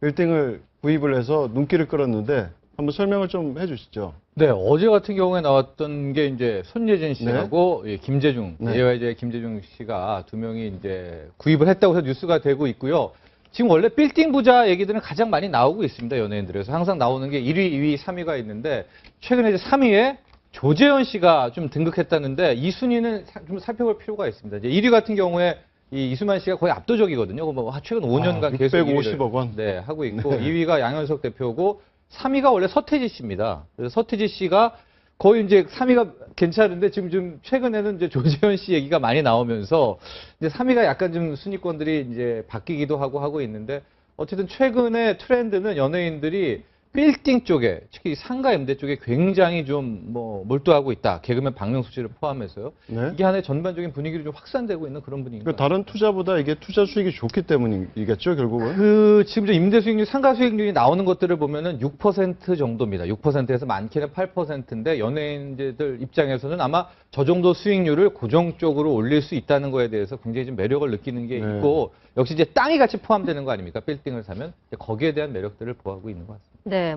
A: 빌딩을 구입을 해서 눈길을 끌었는데 한번 설명을 좀 해주시죠.
C: 네, 어제 같은 경우에 나왔던 게 이제 손예진 씨하고 예, 김재중,
A: 네.
C: 예화이제 김재중 씨가 두 명이 이제 구입을 했다고 해서 뉴스가 되고 있고요. 지금 원래 빌딩 부자 얘기들은 가장 많이 나오고 있습니다, 연예인들에서. 항상 나오는 게 1위, 2위, 3위가 있는데 최근에 이제 3위에 조재현 씨가 좀 등극했다는데 이 순위는 좀 살펴볼 필요가 있습니다. 이제 1위 같은 경우에 이수만 씨가 거의 압도적이거든요. 뭐 최근 5년간 계속
A: 650억 원.
C: 네, 하고 있고
A: 네.
C: 2위가 양현석 대표고 3위가 원래 서태지 씨입니다. 그래서 서태지 씨가 거의 이제 3위가 괜찮은데 지금 좀 최근에는 이제 조재현 씨 얘기가 많이 나오면서 이제 3위가 약간 좀 순위권들이 이제 바뀌기도 하고 있는데 어쨌든 최근에 트렌드는 연예인들이 빌딩 쪽에 특히 상가 임대 쪽에 굉장히 좀 몰두하고 있다. 개그맨 박명수 씨를 포함해서요.
A: 네.
C: 이게 하나의 전반적인 분위기를 좀 확산되고 있는 그런 분위기인 것
A: 그 다른 투자보다 이게 투자 수익이 좋기 때문이겠죠, 결국은.
C: 지금 임대 수익률, 상가 수익률이 나오는 것들을 보면은 6% 정도입니다. 6%에서 많게는 8%인데 연예인들 입장에서는 아마 저 정도 수익률을 고정적으로 올릴 수 있다는 거에 대해서 굉장히 좀 매력을 느끼는 게
A: 네.
C: 있고 역시 이제 땅이 같이 포함되는 거 아닙니까? 빌딩을 사면 거기에 대한 매력들을 보하고 있는 것 같습니다.
B: 네,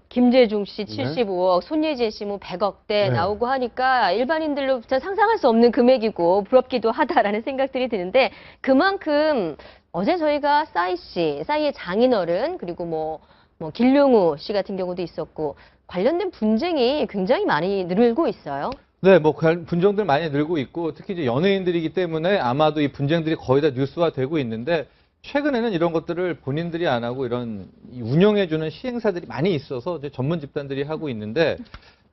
B: 김재중 씨 75억, 손예진 씨 100억대
A: 네.
B: 나오고 하니까 일반인들로 진짜 상상할 수 없는 금액이고 부럽기도 하다라는 생각들이 드는데 그만큼 어제 저희가 싸이의 장인어른 그리고 길룡우 씨 같은 경우도 있었고 관련된 분쟁이 굉장히 많이 늘고 있어요.
C: 네, 분쟁들 많이 늘고 있고 특히 이제 연예인들이기 때문에 아마도 이 분쟁들이 거의 다 뉴스화되고 있는데 최근에는 이런 것들을 본인들이 안 하고 이런 운영해주는 시행사들이 많이 있어서 이제 전문 집단들이 하고 있는데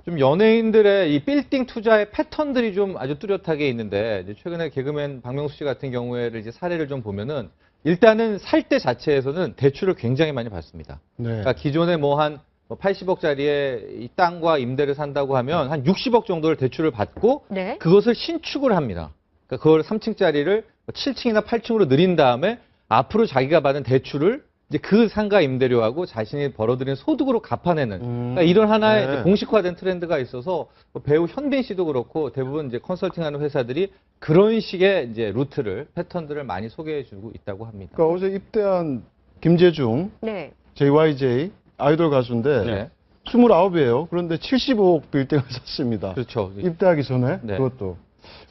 C: 좀 연예인들의 이 빌딩 투자의 패턴들이 좀 아주 뚜렷하게 있는데 이제 최근에 개그맨 박명수 씨 같은 경우에를 이제 사례를 좀 보면은 일단은 살 때 자체에서는 대출을 굉장히 많이 받습니다.
A: 네.
C: 그러니까 기존에 한 80억짜리의 이 땅과 임대를 산다고 하면 한 60억 정도를 대출을 받고
B: 네.
C: 그것을 신축을 합니다. 그러니까 그걸 3층짜리를 7층이나 8층으로 늘린 다음에 앞으로 자기가 받은 대출을 이제 그 상가 임대료하고 자신이 벌어들인 소득으로 갚아내는 그러니까 이런 하나의
A: 네.
C: 이제 공식화된 트렌드가 있어서 배우 현빈 씨도 그렇고 대부분 이제 컨설팅하는 회사들이 그런 식의 이제 루트를 패턴들을 많이 소개해주고 있다고 합니다.
A: 그러니까 어제 입대한 김재중,
B: 네.
A: JYJ 아이돌 가수인데
C: 네.
A: 29이에요. 그런데 75억 빌딩을 샀습니다.
C: 그렇죠.
A: 입대하기 전에
C: 네.
A: 그것도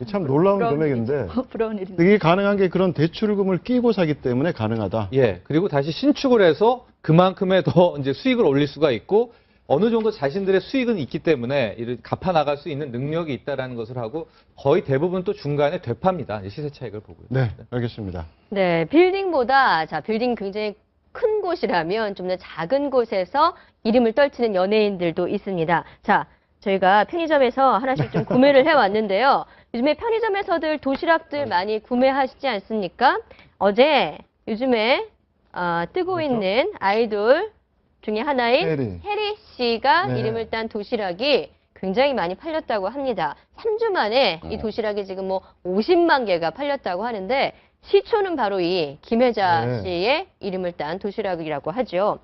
A: 참 놀라운 금액인데
F: 부러운 일인데.
A: 이게 가능한 게 그런 대출금을 끼고 사기 때문에 가능하다.
C: 예, 그리고 다시 신축을 해서 그만큼의 더 이제 수익을 올릴 수가 있고 어느 정도 자신들의 수익은 있기 때문에 이를 갚아 나갈 수 있는 능력이 있다라는 것을 하고 거의 대부분 또 중간에 되팝니다. 시세 차익을 보고요.
A: 네, 알겠습니다.
B: 네, 빌딩보다 빌딩 굉장히 큰 곳이라면 좀 더 작은 곳에서 이름을 떨치는 연예인들도 있습니다. 자, 저희가 편의점에서 하나씩 좀 구매를 해왔는데요. 요즘에 편의점에서들 도시락들 많이 구매하시지 않습니까? 어제 요즘에 뜨고 있는 아이돌 중에 하나인 해리 씨가
A: 네.
B: 이름을 딴 도시락이 굉장히 많이 팔렸다고 합니다. 3주 만에 이 도시락이 지금 50만 개가 팔렸다고 하는데 시초는 바로 이 김혜자
A: 네.
B: 씨의 이름을 딴 도시락이라고 하죠.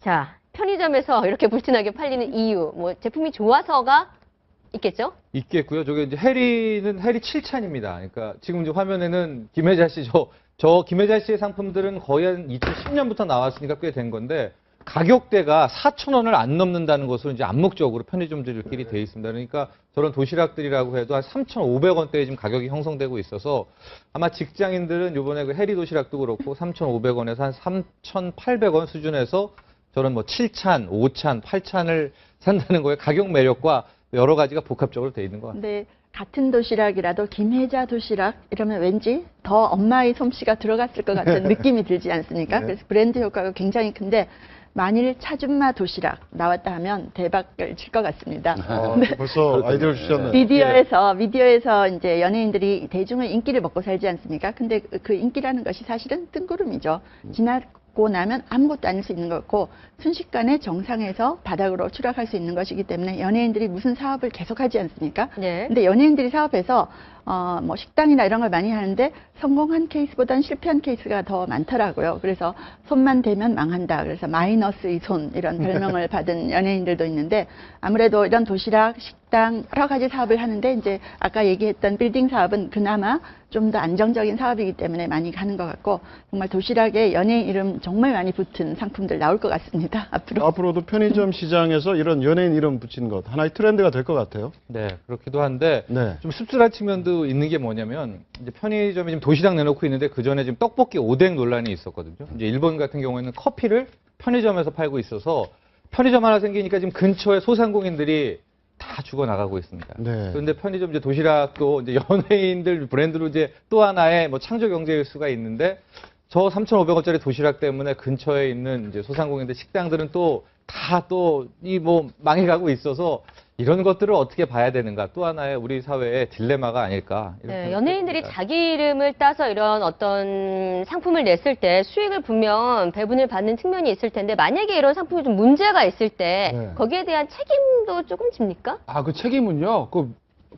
B: 자, 편의점에서 이렇게 불티나게 팔리는 이유, 제품이 좋아서가 있겠죠?
C: 있겠고요. 저게 이제 해리는 해리 7찬입니다. 그러니까 지금 이제 화면에는 김혜자 씨 저 김혜자 씨의 상품들은 거의 한 2010년부터 나왔으니까 꽤 된 건데 가격대가 4,000원을 안 넘는다는 것으로 이제 암묵적으로 편의점들끼리 돼 있습니다. 그러니까 저런 도시락들이라고 해도 한 3,500원대에 지금 가격이 형성되고 있어서 아마 직장인들은 이번에 그 해리 도시락도 그렇고 3,500원에서 한 3,800원 수준에서 저런 7찬, 5찬, 8찬을 산다는 거에 가격 매력과 여러 가지가 복합적으로 돼 있는 것 같아요.
F: 근데 같은 도시락이라도 김혜자 도시락 이러면 왠지 더 엄마의 솜씨가 들어갔을 것 같은 느낌이 들지 않습니까?
A: 네.
F: 그래서 브랜드 효과가 굉장히 큰데 만일 차준마 도시락 나왔다 하면 대박을 칠 것 같습니다.
A: 벌써 아이디어를 주셨네요.
F: 미디어에서 이제 연예인들이 대중의 인기를 먹고 살지 않습니까? 근데 그 인기라는 것이 사실은 뜬구름이죠. 지나고 나면 아무것도 아닐 수 있는 거고 순식간에 정상에서 바닥으로 추락할 수 있는 것이기 때문에 연예인들이 무슨 사업을 계속하지 않습니까?
B: 네.
F: 근데 연예인들이 사업에서 뭐 식당이나 이런 걸 많이 하는데 성공한 케이스보다는 실패한 케이스가 더 많더라고요. 그래서 손만 대면 망한다. 그래서 마이너스의 손 이런 별명을 받은 연예인들도 있는데 아무래도 이런 도시락, 식당 여러 가지 사업을 하는데 이제 아까 얘기했던 빌딩 사업은 그나마 좀 더 안정적인 사업이기 때문에 많이 가는 것 같고 정말 도시락에 연예인 이름 정말 많이 붙은 상품들 나올 것 같습니다.
A: 앞으로도 편의점 시장에서 이런 연예인 이름 붙이는 것 하나의 트렌드가 될 것 같아요.
C: 네, 그렇기도 한데
A: 네.
C: 좀 씁쓸한 측면도 있는 게 뭐냐면 이제 편의점에 지금 도시락 내놓고 있는데 그 전에 지금 떡볶이 오뎅 논란이 있었거든요. 이제 일본 같은 경우에는 커피를 편의점에서 팔고 있어서 편의점 하나 생기니까 지금 근처에 소상공인들이 다 죽어나가고 있습니다.
A: 네.
C: 그런데 편의점 이제 도시락도 이제 연예인들 브랜드로 이제 또 하나의 뭐 창조 경제일 수가 있는데 저 3,500원짜리 도시락 때문에 근처에 있는 이제 소상공인들 식당들은 또 다 또 이 뭐 망해가고 있어서 이런 것들을 어떻게 봐야 되는가 또 하나의 우리 사회의 딜레마가 아닐까. 이런
B: 네,
C: 생각이
B: 연예인들이
C: 듭니다.
B: 자기 이름을 따서 이런 어떤 상품을 냈을 때 수익을 분명 배분을 받는 측면이 있을 텐데 만약에 이런 상품이 좀 문제가 있을 때
A: 네.
B: 거기에 대한 책임도 조금 집니까?
E: 그 책임은요.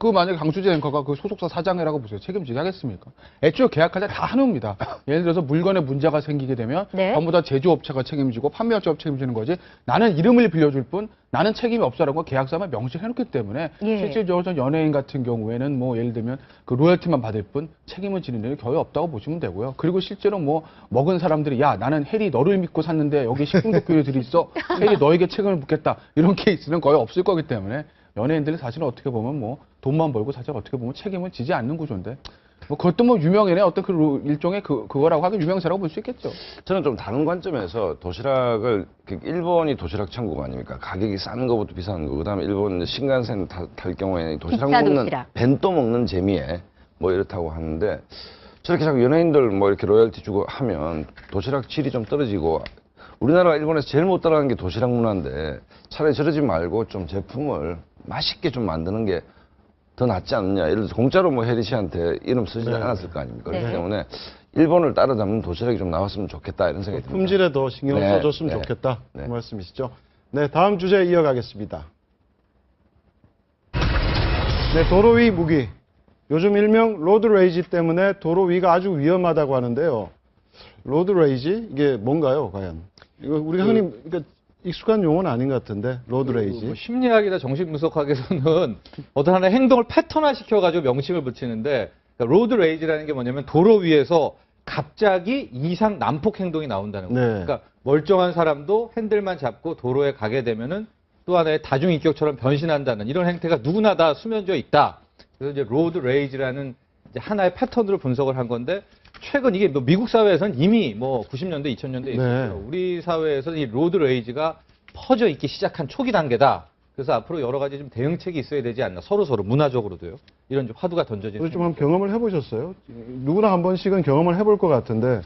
E: 그 만약에 강수재 앵커가 그 소속사 사장이라고 보세요. 책임지게 하겠습니까? 애초에 계약하자 다 한우입니다. 예를 들어서 물건에 문제가 생기게 되면
B: 네.
E: 전부 다 제조업체가 책임지고 판매업체가 책임지는 거지. 나는 이름을 빌려줄 뿐 나는 책임이 없어라는 거 계약서만 명시해놓기 때문에
B: 예.
E: 실질적으로 연예인 같은 경우에는 뭐 예를 들면 그 로열티만 받을 뿐 책임을 지는 일이 거의 없다고 보시면 되고요. 그리고 실제로 뭐 먹은 사람들이 야 나는 해리 너를 믿고 샀는데 여기 식중독 들이 있어. 해리 너에게 책임을 묻겠다. 이런 케이스는 거의 없을 거기 때문에 연예인들이 사실은 어떻게 보면 뭐 돈만 벌고 사실 어떻게 보면 책임을 지지 않는 구조인데 뭐 그것도 뭐 유명인의 어떤 그 일종의 그거라고 하긴 유명세라고 볼 수 있겠죠.
D: 저는 좀 다른 관점에서 도시락을 일본이 도시락 천국 아닙니까? 가격이 싼 거부터 비싼 거. 그다음에 일본 신간센 탈 경우에 도시락
B: 비싸
D: 먹는
B: 도시락.
D: 벤또 먹는 재미에 뭐 이렇다고 하는데 저렇게 자꾸 연예인들 뭐 이렇게 로열티 주고 하면 도시락 질이 좀 떨어지고 우리나라가 일본에서 제일 못 따라가는 게 도시락 문화인데 차라리 저러지 말고 좀 제품을 맛있게 좀 만드는 게 더 낫지 않느냐. 예를 들어서 공짜로 뭐 혜리 씨한테 이름 쓰지 않았을 거 아닙니까?
B: 네.
D: 그렇기 때문에 일본을 따라잡는 도시락이 좀 나왔으면 좋겠다 이런 생각이 듭니다.
A: 품질에 더 신경을
D: 네,
A: 써줬으면
D: 네,
A: 좋겠다.
D: 네.
A: 그 말씀이시죠. 네, 다음 주제 이어가겠습니다. 네, 도로 위 무기. 요즘 일명 로드레이지 때문에 도로 위가 아주 위험하다고 하는데요. 로드레이지? 이게 뭔가요, 과연? 이거 우리가 흔히 그러니까 익숙한 용어는 아닌 것 같은데, 로드레이지.
C: 뭐 심리학이나 정신분석학에서는 어떤 하나의 행동을 패턴화 시켜가지고 명칭을 붙이는데 그러니까 로드 레이지라는 게 뭐냐면 도로 위에서 갑자기 이상 난폭 행동이 나온다는 거예요.
A: 네.
C: 그러니까 멀쩡한 사람도 핸들만 잡고 도로에 가게 되면은 또 하나의 다중인격처럼 변신한다는 이런 행태가 누구나 다 수면져 있다. 그래서 이제 로드 레이지라는 이제 하나의 패턴으로 분석을 한 건데 최근 이게 뭐 미국 사회에서는 이미 뭐 90년대, 2000년대 있었어요. 우리 사회에서는 이 로드 레이지가 퍼져 있기 시작한 초기 단계다. 그래서 앞으로 여러 가지 좀 대응책이 있어야 되지 않나. 서로 문화적으로도요. 이런 좀 화두가 던져지는.
A: 그래서 좀 한번 경험을 해보셨어요? 누구나 한 번씩은 경험을 해볼 것 같은데.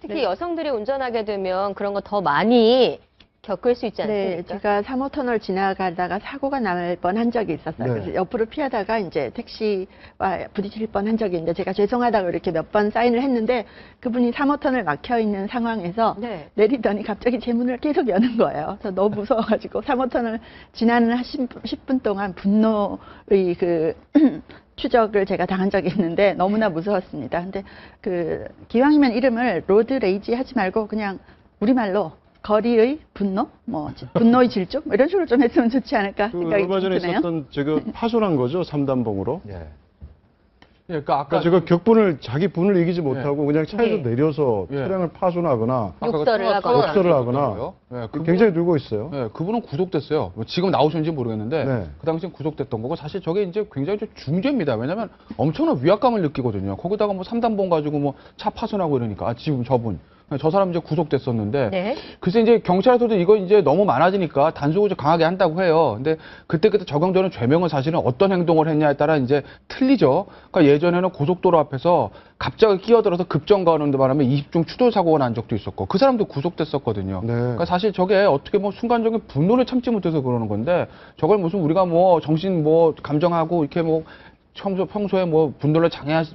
B: 특히 여성들이 운전하게 되면 그런 거 더 많이 겪을 수 있지 않습니까?
F: 네, 제가 3호 터널 지나가다가 사고가 날 뻔한 적이 있었어요.
A: 네.
F: 그래서 옆으로 피하다가 이제 택시와 부딪힐 뻔한 적이 있는데 제가 죄송하다고 이렇게 몇 번 사인을 했는데 그분이 3호 터널 막혀 있는 상황에서
B: 네.
F: 내리더니 갑자기 제 문을 계속 여는 거예요. 그래서 너무 무서워가지고 3호 터널 지나는 10분 동안 분노의 그 추적을 제가 당한 적이 있는데 너무나 무서웠습니다. 근데 그 기왕이면 이름을 로드 레이지 하지 말고 그냥 우리말로 거리의 분노, 뭐 분노의 질주 뭐 이런 식으로 좀 했으면 좋지 않을까
A: 그
F: 생각이
A: 얼마 전에
F: 드네요.
A: 있었던 저거 파손한 거죠, 삼단봉으로.
C: 예.
E: 그러니까 아까
A: 그러니까 저거 자기 분을 이기지 못하고 그냥 차에서
B: 네.
A: 내려서
E: 예.
A: 차량을 파손하거나
B: 욕설을 하거나.
A: 욕설을 하거나 굉장히 늘고 있어요.
E: 네, 그분은 구속됐어요. 뭐 지금 나오셨는지 모르겠는데
A: 네.
E: 그 당시엔 구속됐던 거고 사실 저게 이제 굉장히 좀 중죄입니다. 왜냐하면 엄청난 위압감을 느끼거든요. 거기다가 뭐 3단봉 가지고 뭐 차 파손하고 이러니까 지금 저분 저 사람 이제 구속됐었는데
B: 네.
E: 글쎄 이제 경찰에서도 이거 이제 너무 많아지니까 단속을 좀 강하게 한다고 해요. 근데 그때 적용되는 죄명은 사실은 어떤 행동을 했냐에 따라 이제 틀리죠. 그러니까 예전에는 고속도로 앞에서 갑자기 끼어들어서 급정거하는 바람에 20중 추돌 사고가 난 적도 있었고 그 사람도 구속됐었거든요.
A: 네.
E: 그러니까 사실 저게 어떻게 뭐 순간적인 분노를 참지 못해서 그러는 건데 저걸 무슨 우리가 뭐 정신 뭐 감정하고 이렇게 뭐 평소에 뭐 분노를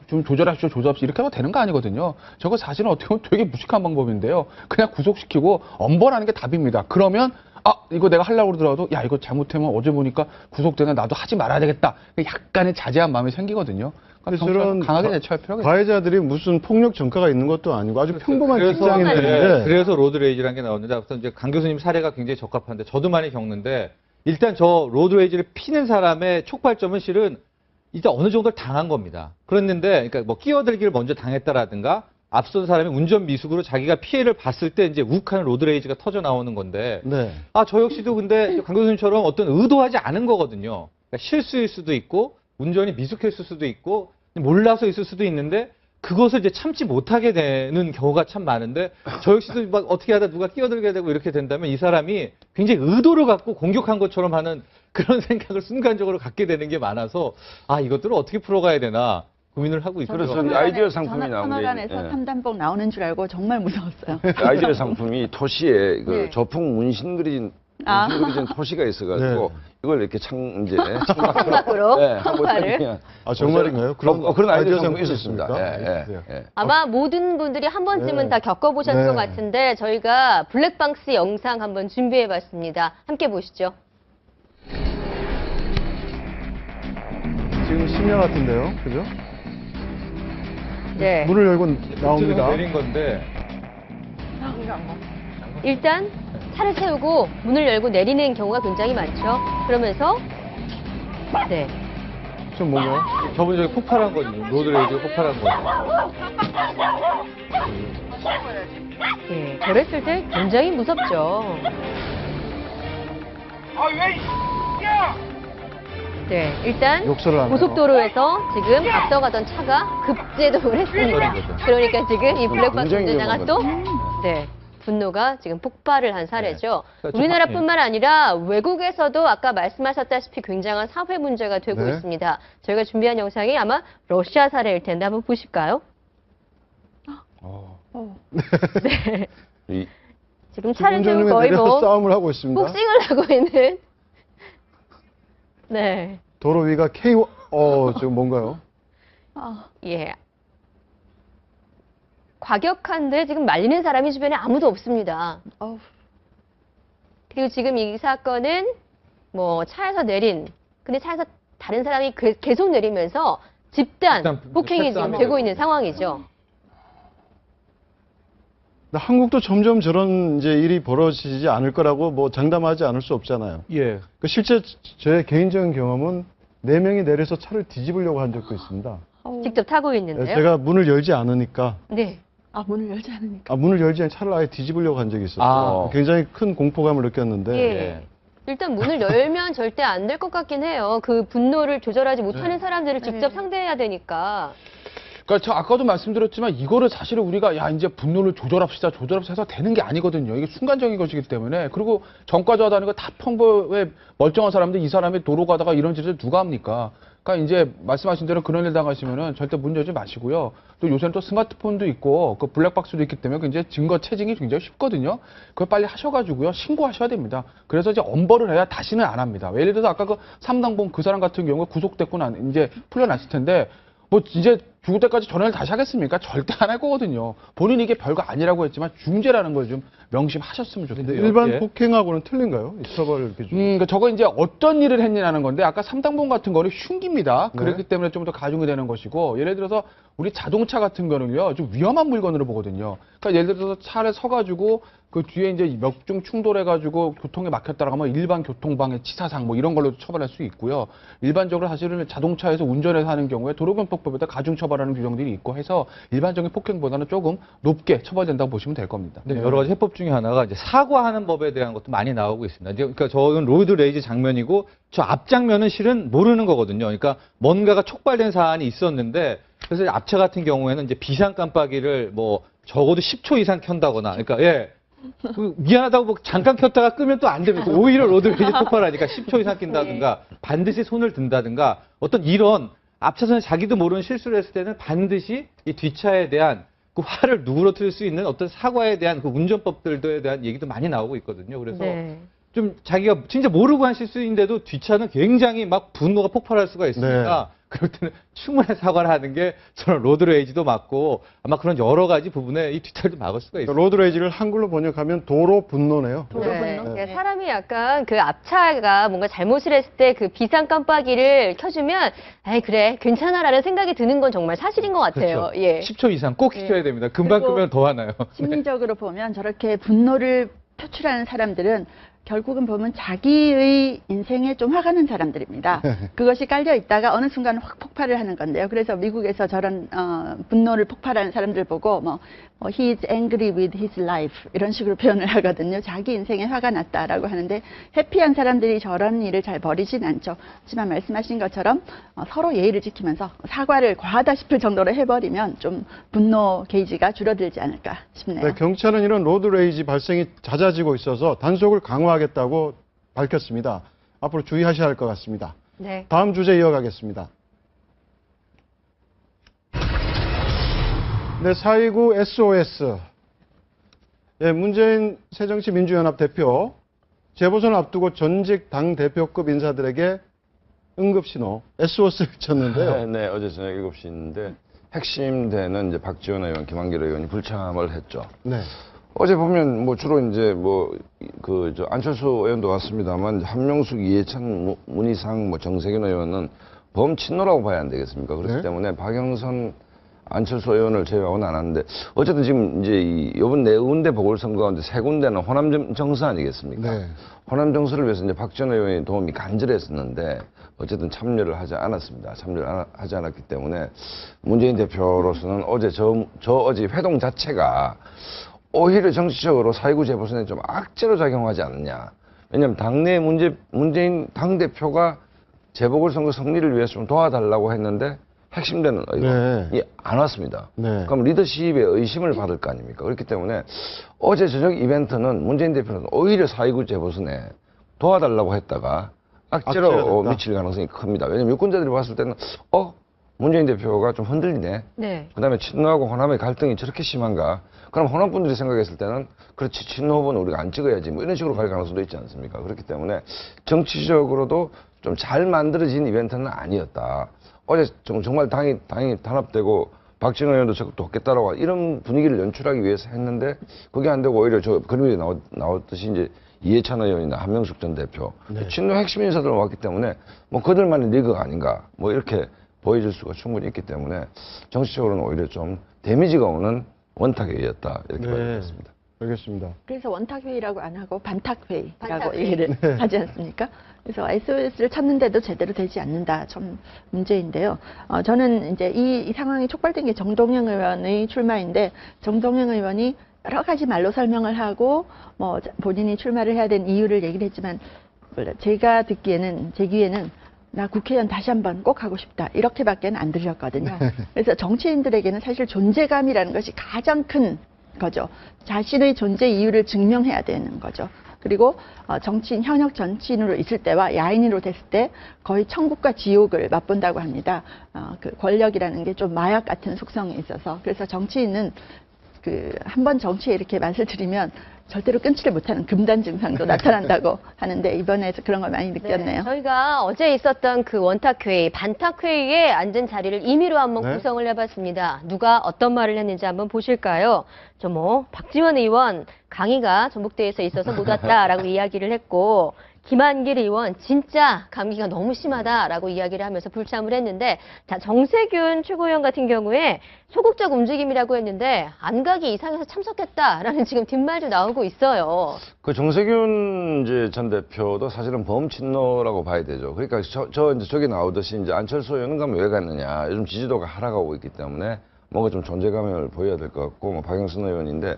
E: 좀 조절하시죠, 조절없이 이렇게 하면 되는 거 아니거든요. 저거 사실은 어떻게 보면 되게 무식한 방법인데요. 그냥 구속시키고 엄벌하는 게 답입니다. 그러면 이거 내가 하려고 그러더라도 야 이거 잘못하면 어제 보니까 구속되나 나도 하지 말아야 되겠다. 약간의 자제한 마음이 생기거든요. 그러니까
A: 저런
E: 강하게 대처할 필요가 있어요.
A: 가해자들이 무슨 폭력 전과가 있는 것도 아니고 아주 평범한
C: 그래서,
A: 직장인들인데
C: 그래서 로드레이지라는 게 나오는데 아무튼 이제 강 교수님 사례가 굉장히 적합한데 저도 많이 겪는데 일단 저 로드레이지를 피는 사람의 촉발점은 실은 일단 어느 정도 당한 겁니다. 그랬는데, 그러니까 뭐 끼어들기를 먼저 당했다라든가, 앞선 사람이 운전 미숙으로 자기가 피해를 봤을 때 이제 욱하는 로드레이지가 터져 나오는 건데,
A: 네.
C: 저 역시도 근데 강 교수님처럼 어떤 의도하지 않은 거거든요. 그러니까 실수일 수도 있고, 운전이 미숙했을 수도 있고, 몰라서 있을 수도 있는데, 그것을 이제 참지 못하게 되는 경우가 참 많은데, 저 역시도 막 어떻게 하다 누가 끼어들게 되고 이렇게 된다면 이 사람이 굉장히 의도를 갖고 공격한 것처럼 하는 그런 생각을 순간적으로 갖게 되는 게 많아서 이것들을 어떻게 풀어가야 되나 고민을 하고 있어요.
D: 그래서 아이디어 상품이 나오는데
F: 터널안에서
D: 예.
F: 삼단봉 나오는 줄 알고 정말 무서웠어요.
D: 아이디어 상품이 토시에 그
F: 네.
D: 조폭 문신
F: 아.
D: 그려진 토시가 있어가지고
A: 네.
D: 이걸 이렇게 창밖으로
B: 창밖으로
D: 한번
B: 폭발을.
D: 펴면
A: 정말인가요?
D: 그런 아이디어 상품이
A: 있었습니까?
D: 있었습니다.
A: 예.
B: 아마 모든 분들이 한 번쯤은
A: 네.
B: 다 겪어보셨을
A: 네.
B: 것 같은데 저희가 블랙박스 영상 한번 준비해봤습니다. 함께 보시죠.
A: 지금 심야 같은데요, 그죠?
B: 네.
A: 문을 열고 나옵니다.
C: 내린 건데,
B: 일단 차를 세우고 문을 열고 내리는 경우가 굉장히 많죠. 그러면서 네.
A: 좀 뭔가요?
C: 저분이 저기 폭발한 거지. 로드레이지가 폭발한 거지.
B: 예, 저랬을 때 굉장히 무섭죠. 네, 일단
A: 욕설을 하네요.
B: 고속도로에서 지금 앞서가던 차가 급제동을 했습니다. 그러니까 지금 이 블랙박스
D: 굉장히
B: 운전자가
D: 위험한
B: 또 네, 분노가 지금 폭발을 한 사례죠.
C: 네.
B: 우리나라뿐만 아니라 외국에서도 아까 말씀하셨다시피 굉장한 사회 문제가 되고
A: 네.
B: 있습니다. 저희가 준비한 영상이 아마 러시아 사례일 텐데 한번 보실까요? 네.
D: 이
B: 지금 차를
A: 운전
B: 세우고
A: 중에
B: 거의
A: 내려서
B: 뭐
A: 싸움을 하고 있습니다.
B: 복싱을 하고 있는 네.
A: 도로 위가 지금 뭔가요?
B: 예. 과격한데 지금 말리는 사람이 주변에 아무도 없습니다.
F: 어우.
B: 그리고 지금 이 사건은 뭐 차에서 근데 차에서 다른 사람이 계속 내리면서 집단 폭행이 지금 되고 있는 상황이죠.
A: 한국도 점점 저런 이제 일이 벌어지지 않을 거라고 뭐 장담하지 않을 수 없잖아요.
C: 예.
A: 실제 제 개인적인 경험은 4명이 내려서 차를 뒤집으려고 한 적도 있습니다.
B: 직접 타고 있는데요.
A: 제가 문을 열지 않으니까
B: 네.
F: 문을 열지 않으니까.
A: 문을 열지 않고 차를 아예 뒤집으려고 한 적이 있었어요. 굉장히 큰 공포감을 느꼈는데
B: 예. 일단 문을 열면 절대 안 될 것 같긴 해요. 그 분노를 조절하지 못하는 사람들을 직접 상대해야 되니까.
E: 그러니까 저 아까도 말씀드렸지만 이거를 사실은 우리가 이제 분노를 조절합시다 해서 되는 게 아니거든요. 이게 순간적인 것이기 때문에. 그리고 전과자다는 거 다 평범해 멀쩡한 사람들 이 사람이 도로 가다가 이런 짓을 누가 합니까? 그러니까 이제 말씀하신 대로 그런 일 당하시면은 절대 문 열지 마시고요. 또 요새는 또 스마트폰도 있고 그 블랙박스도 있기 때문에 이제 증거 채증이 굉장히 쉽거든요. 그걸 빨리 하셔가지고요 신고하셔야 됩니다. 그래서 이제 엄벌을 해야 다시는 안 합니다. 예를 들어서 아까 그 삼당봉 그 사람 같은 경우에 구속됐고 이제 풀려났을 텐데 뭐 이제 죽을 때까지 전화를 다시 하겠습니까? 절대 안 할 거거든요. 본인이 이게 별거 아니라고 했지만 중재라는 걸 좀 명심하셨으면 좋겠어요.
A: 일반
C: 예.
A: 폭행하고는 틀린가요? 이 처벌 기준.
E: 그러니까 저거 이제 어떤 일을 했냐는 건데 아까 삼당봉 같은 거는 흉기입니다.
A: 네.
E: 그렇기 때문에 좀 더 가중이 되는 것이고 예를 들어서 우리 자동차 같은 거는요 좀 위험한 물건으로 보거든요. 그러니까 예를 들어서 차를 서가지고 그 뒤에 이제 몇 중 충돌해가지고 교통에 막혔다가 하면 일반 교통방해 치사상 뭐 이런 걸로 처벌할 수 있고요. 일반적으로 사실은 자동차에서 운전해서 하는 경우에 도로교통법에다 가중 처벌하는 규정들이 있고 해서 일반적인 폭행보다는 조금 높게 처벌된다고 보시면 될 겁니다.
C: 네, 여러 가지 해법 중에 하나가 이제 사과하는 법에 대한 것도 많이 나오고 있습니다. 그러니까 저는 로드 레이지 장면이고 저 앞장면은 실은 모르는 거거든요. 그러니까 뭔가가 촉발된 사안이 있었는데 그래서 앞차 같은 경우에는 이제 비상 깜빡이를 뭐 적어도 10초 이상 켠다거나, 그러니까 예. 미안하다고 뭐 잠깐 켰다가 끄면 또 안 됩니다. 오히려 로드레이지 폭발하니까 10초 이상 낀다든가 반드시 손을 든다든가 어떤 이런 앞차선에 자기도 모르는 실수를 했을 때는 반드시 이 뒷차에 대한 그 화를 누그러뜨릴 수 있는 어떤 사과에 대한 그 운전법들에 대한 얘기도 많이 나오고 있거든요. 그래서
B: 네.
C: 좀 자기가 진짜 모르고 한 실수인데도 뒷차는 굉장히 막 분노가 폭발할 수가 있으니까 그럴 때는 충분히 사과를 하는 게 저는 로드레이지도 맞고 아마 그런 여러 가지 부분에 이 뒷탈도 막을 수가 있어요.
A: 로드레이지를 한글로 번역하면 도로 분노네요.
B: 네.
F: 분노?
B: 네. 사람이 약간 그 앞차가 뭔가 잘못을 했을 때 그 비상 깜빡이를 켜주면, 에이, 그래, 괜찮아라는 생각이 드는 건 정말 사실인 것 같아요.
C: 그렇죠.
B: 예.
C: 10초 이상 꼭 지켜야 됩니다. 금방
F: 그리고
C: 끄면 더 화나요.
F: 심리적으로 보면 저렇게 분노를 표출하는 사람들은 결국은 보면 자기의 인생에 좀 화가 난 사람들입니다. 그것이 깔려 있다가 어느 순간 확 폭발을 하는 건데요. 그래서 미국에서 저런 분노를 폭발하는 사람들 보고 he is angry with his life 이런 식으로 표현을 하거든요. 자기 인생에 화가 났다라고 하는데 해피한 사람들이 저런 일을 잘 벌이진 않죠. 하지만 말씀하신 것처럼 서로 예의를 지키면서 사과를 과하다 싶을 정도로 해버리면 좀 분노 게이지가 줄어들지 않을까 싶네요.
A: 네, 경찰은 이런 로드레이지 발생이 잦아지고 있어서 단속을 강화하겠다고 밝혔습니다. 앞으로 주의하셔야 할 것 같습니다.
B: 네.
A: 다음 주제 이어가겠습니다. 네, 4.29 SOS. 예, 문재인 새정치민주연합 대표, 재보선을 앞두고 전직 당대표급 인사들에게 응급신호, SOS를 쳤는데요.
D: 네, 어제 저녁 7시인데 핵심 되는 이제 박지원 의원, 김한길 의원이 불참을 했죠.
A: 네.
D: 어제 보면 뭐 주로 이제 안철수 의원도 왔습니다만 한명숙, 이해찬, 문희상, 정세균 의원은 범친노라고 봐야 안 되겠습니까? 그렇기
A: 네.
D: 때문에 박영선, 안철수 의원을 제외하고는 안 하는데 어쨌든 지금 이제 이번 4군데 보궐선거 가운데 3군데는 호남 정서 아니겠습니까?
A: 네.
D: 호남 정서를 위해서 이제 박지원 의원이 도움이 간절했었는데 어쨌든 참여를 하지 않았습니다. 참여를 하지 않았기 때문에 문재인 대표로서는 어제 어제 회동 자체가 오히려 정치적으로 4.29 재보선에 좀 악재로 작용하지 않느냐. 왜냐하면 당내 문재인 당대표가 재보궐선거 승리를 위해서 좀 도와달라고 했는데 핵심되는 의원이 안 왔습니다.
A: 네.
D: 그럼 리더십의 의심을 받을 거 아닙니까? 그렇기 때문에 어제 저녁 이벤트는 문재인 대표는 오히려 4.29 재보선에 도와달라고 했다가 악재로
A: 악재가 됐다.
D: 미칠 가능성이 큽니다. 왜냐하면 유권자들이 봤을 때는 문재인 대표가 좀 흔들리네.
B: 네.
D: 그다음에 친노하고 호남의 갈등이 저렇게 심한가? 그럼 호남 분들이 생각했을 때는 그렇지 친노 후보는 우리가 안 찍어야지 뭐 이런 식으로 갈 가능성도 있지 않습니까? 그렇기 때문에 정치적으로도 좀 잘 만들어진 이벤트는 아니었다. 어제 정말 당이 단합되고 박진호 의원도 적극 돕겠다라고 이런 분위기를 연출하기 위해서 했는데 그게 안 되고 오히려 저 그림이 나왔듯이 이제 이해찬 의원이나 한명숙 전 대표 친노 핵심 인사들 왔기 때문에 뭐 그들만의 리그가 아닌가 뭐 이렇게 보여줄 수가 충분히 있기 때문에 정치적으로는 오히려 좀 데미지가 오는 원탁회의였다 이렇게 말씀드렸습니다.
A: 알겠습니다.
F: 그래서 원탁회의라고 안 하고 반탁회의라고
B: 반탁회의.
F: 얘기를 하지 않습니까? 그래서 SOS를 쳤는데도 제대로 되지 않는다. 좀 문제인데요. 저는 이제 이 상황이 촉발된 게 정동영 의원의 출마인데 정동영 의원이 여러 가지 말로 설명을 하고 뭐 본인이 출마를 해야 되는 이유를 얘기를 했지만 제가 듣기에는 제 귀에는 나 국회의원 다시 한번 꼭 하고 싶다. 이렇게밖에는 안 들렸거든요. 그래서 정치인들에게는 사실 존재감이라는 것이 가장 큰 거죠. 자신의 존재 이유를 증명해야 되는 거죠. 그리고 현역 정치인으로 있을 때와 야인으로 됐을 때 거의 천국과 지옥을 맛본다고 합니다. 그 권력이라는 게 좀 마약 같은 속성이 있어서 그래서 정치인은 한번 정치에 이렇게 맛을 들이면 절대로 끊지를 못하는 금단 증상도 나타난다고 하는데 이번에 그런 걸 많이 느꼈네요.
B: 네, 저희가 어제 있었던 그 원탁회의, 반탁회의에 앉은 자리를 임의로 한번
A: 네.
B: 구성을 해봤습니다. 누가 어떤 말을 했는지 한번 보실까요? 박지원 의원 강의가 전북대에서 있어서 못 왔다라고 이야기를 했고 김한길 의원 진짜 감기가 너무 심하다라고 이야기를 하면서 불참을 했는데 정세균 최고위원 같은 경우에 소극적 움직임이라고 했는데 안 가기 이상해서 참석했다라는 지금 뒷말도 나오고 있어요.
D: 그 정세균 이제 전 대표도 사실은 범친노라고 봐야 되죠. 그러니까 이제 저기 나오듯이 이제 안철수 의원은 가면 왜 갔느냐. 요즘 지지도가 하락하고 있기 때문에 뭔가 좀 존재감을 보여야 될 것 같고 박영선 의원인데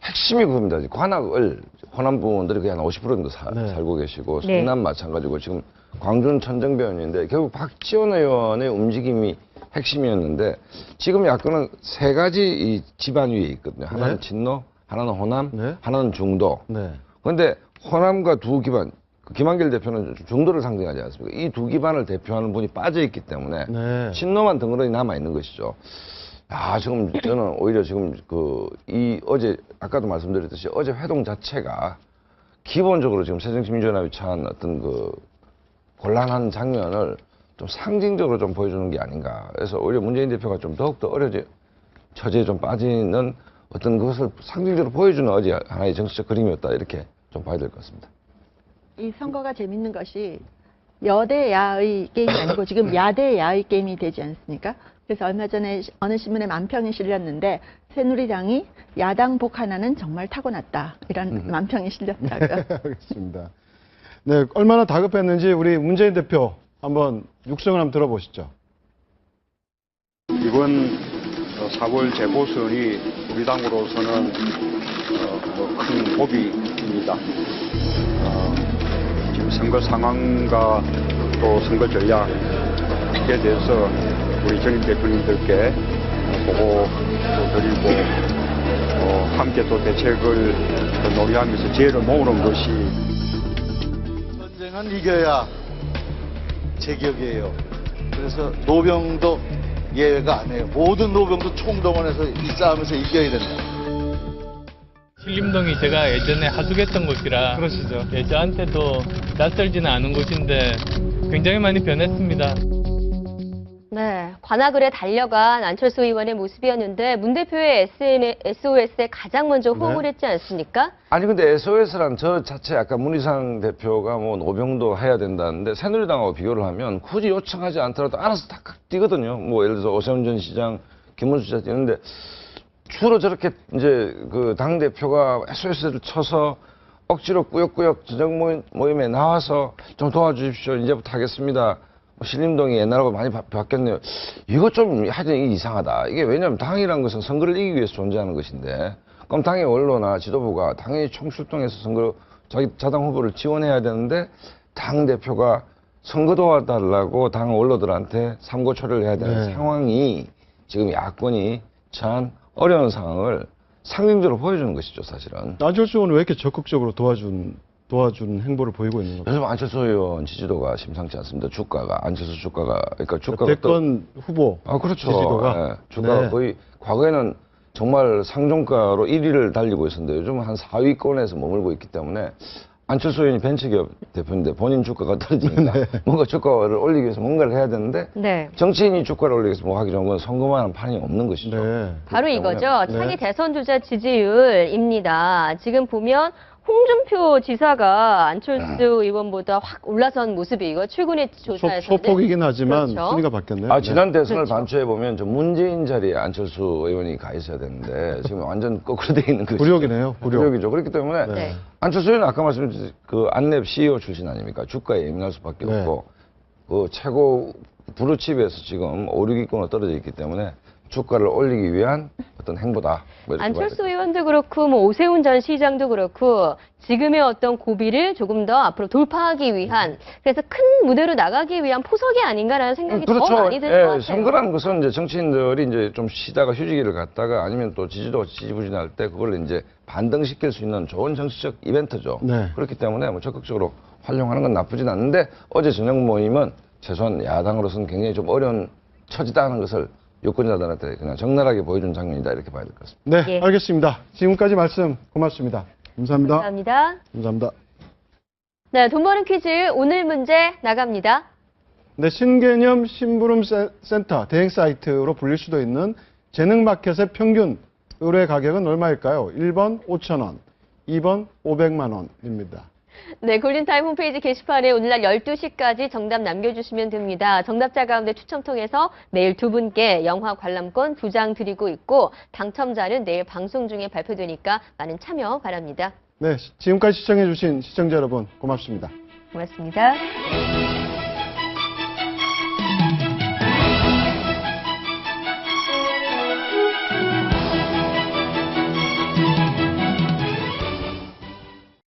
D: 핵심이 그겁니다. 관악을 호남 분들이 거의 한 50% 정도 살고 계시고
B: 네.
D: 성남 마찬가지고 지금 광준 천정배원인데 결국 박지원 의원의 움직임이 핵심이었는데 지금 야권은 세 가지 이 집안 위에 있거든요. 하나는
A: 네.
D: 친노, 하나는 호남,
A: 네.
D: 하나는 중도.
A: 네.
D: 그런데 호남과 두 기반, 김한길 대표는 중도를 상징하지 않습니까? 이 두 기반을 대표하는 분이 빠져 있기 때문에
A: 네.
D: 친노만 덩그러니 남아 있는 것이죠. 지금 저는 오히려 지금 어제 아까도 말씀드렸듯이 어제 회동 자체가 기본적으로 지금 새정치민주연합이 처한 어떤 곤란한 장면을 좀 상징적으로 좀 보여주는 게 아닌가. 그래서 오히려 문재인 대표가 좀 더욱더 어려진 처지에 좀 빠지는 어떤 것을 상징적으로 보여주는 어제 하나의 정치적 그림이었다. 이렇게 좀 봐야 될 것 같습니다.
F: 이 선거가 재밌는 것이 여대 야의 게임이 아니고 지금 야대 야의 게임이 되지 않습니까? 그래서 얼마 전에 어느 신문에 만평이 실렸는데 새누리당이 야당복 하나는 정말 타고났다. 이런 만평이 실렸다고요.
A: 알겠습니다. 네, 얼마나 다급했는지 우리 문재인 대표 한번 육성을 한번 들어보시죠.
H: 이번 4월 재보선이 우리 당으로서는 큰 고비입니다. 지금 선거 상황과 또 선거 전략에 대해서 우리 전임 대표님들께 보고도 드리고 함께 또 대책을 논의하면서 지혜를 모으는 것이
I: 전쟁은 이겨야 제격이에요. 그래서 노병도 예외가 아니에요. 모든 노병도 총동원해서 이 싸움에서 이겨야 된다.
J: 신림동이 제가 예전에 하숙했던 곳이라
A: 그러시죠.
J: 저한테도 낯설지는 않은 곳인데 굉장히 많이 변했습니다.
B: 네, 관악을에 달려간 안철수 의원의 모습이었는데 문 대표의 SOS에 가장 먼저 호응을 했지 않습니까?
D: 아니 근데 SOS란 저 자체 아까 문희상 대표가 뭐 노병도 해야 된다는데 새누리당하고 비교를 하면 굳이 요청하지 않더라도 알아서 다 뛰거든요. 뭐 예를 들어서 오세훈 전 시장, 김문수 시장 뛰는데 주로 저렇게 이제 당 대표가 SOS를 쳐서 억지로 꾸역꾸역 저정 모임에 나와서 좀 도와주십시오. 이제부터 하겠습니다. 신림동이 옛날하고 많이 바뀌었네요. 이거 좀 하여튼 이상하다. 이게 왜냐하면 당이라는 것은 선거를 이기기 위해서 존재하는 것인데 그럼 당의 원로나 지도부가 당연히 총출동해서 선거 자기 자당 후보를 지원해야 되는데 당 대표가 선거 도와달라고 당 원로들한테 삼고초려를 해야 되는
A: 네.
D: 상황이 지금 야권이 처한 어려운 상황을 상징적으로 보여주는 것이죠, 사실은.
A: 안철수 의원은 왜 이렇게 적극적으로 도와준 행보를 보이고 있는 겁니까?
D: 요즘 안철수 의원 지지도가 심상치 않습니다. 안철수 주가가, 그러니까 주가가
A: 대권 후보
D: 그렇죠.
A: 지지도가
D: 예, 주가가
A: 네.
D: 거의 과거에는 정말 상종가로 1위를 달리고 있었는데 요즘은 한 4위권에서 머물고 있기 때문에 안철수 의원이 벤처기업 대표인데 본인 주가가 떨어지니까 뭔가 주가를 올리기 위해서 뭔가를 해야 되는데
B: 네.
D: 정치인이 주가를 올리기 위해서 뭐 하기 좋은 건 선거만 한 판이 없는 것이죠.
A: 네.
B: 바로
D: 그렇기
B: 이거죠.
A: 네.
B: 차기 대선 주자 지지율입니다. 지금 보면 홍준표 지사가 안철수 의원보다 확 올라선 모습이 이거 최근의 조사에서
A: 소폭이긴 하지만
B: 그렇죠.
A: 순위가 바뀌었네요.
D: 지난 대선을
B: 그렇죠.
D: 반추해 보면 저 문재인 자리에 안철수 의원이 가 있어야 되는데 지금 완전 거꾸로 돼 있는 거죠.
A: 굴욕이네요. 굴욕.
D: 굴욕이죠. 그렇기 때문에
B: 네.
D: 안철수 의원은 아까 말씀드린 안랩 CEO 출신 아닙니까? 주가에 예민할 수밖에
A: 네.
D: 없고 최고 브루칩에서 지금 5, 6위권으로 떨어져 있기 때문에 주가를 올리기 위한 어떤 행보다. 뭐 이렇게 봐야
B: 안철수 의원도 그렇고 뭐 오세훈 전 시장도 그렇고 지금의 어떤 고비를 조금 더 앞으로 돌파하기 위한 그래서 큰 무대로 나가기 위한 포석이 아닌가라는 생각이 더 많이 드는 것 같아요.
D: 선거라는 것은 이제 정치인들이 이제 좀 쉬다가 휴지기를 갖다가 아니면 또 지지도가 지지부진할 때 그걸 이제 반등시킬 수 있는 좋은 정치적 이벤트죠.
A: 네.
D: 그렇기 때문에 뭐 적극적으로 활용하는 건 나쁘진 않는데 어제 저녁 모임은 최소한 야당으로서는 굉장히 좀 어려운 처지다 하는 것을 유권자들한테 그냥 적나라하게 보여준 장면이다 이렇게 봐야 될 것 같습니다.
A: 네,
B: 예.
A: 알겠습니다. 지금까지 말씀 고맙습니다. 감사합니다.
B: 감사합니다.
A: 감사합니다.
B: 네, 돈 버는 퀴즈 오늘 문제 나갑니다.
A: 네, 신개념 심부름 센터 대행 사이트로 불릴 수도 있는 재능마켓의 평균 의뢰 가격은 얼마일까요? 1번 5,000원, 2번 500만 원입니다.
B: 네, 골든타임 홈페이지 게시판에 오늘날 12시까지 정답 남겨주시면 됩니다. 정답자 가운데 추첨 통해서 내일 두 분께 영화 관람권 2장 드리고 있고 당첨자는 내일 방송 중에 발표되니까 많은 참여 바랍니다.
A: 네, 지금까지 시청해주신 시청자 여러분 고맙습니다.
B: 고맙습니다.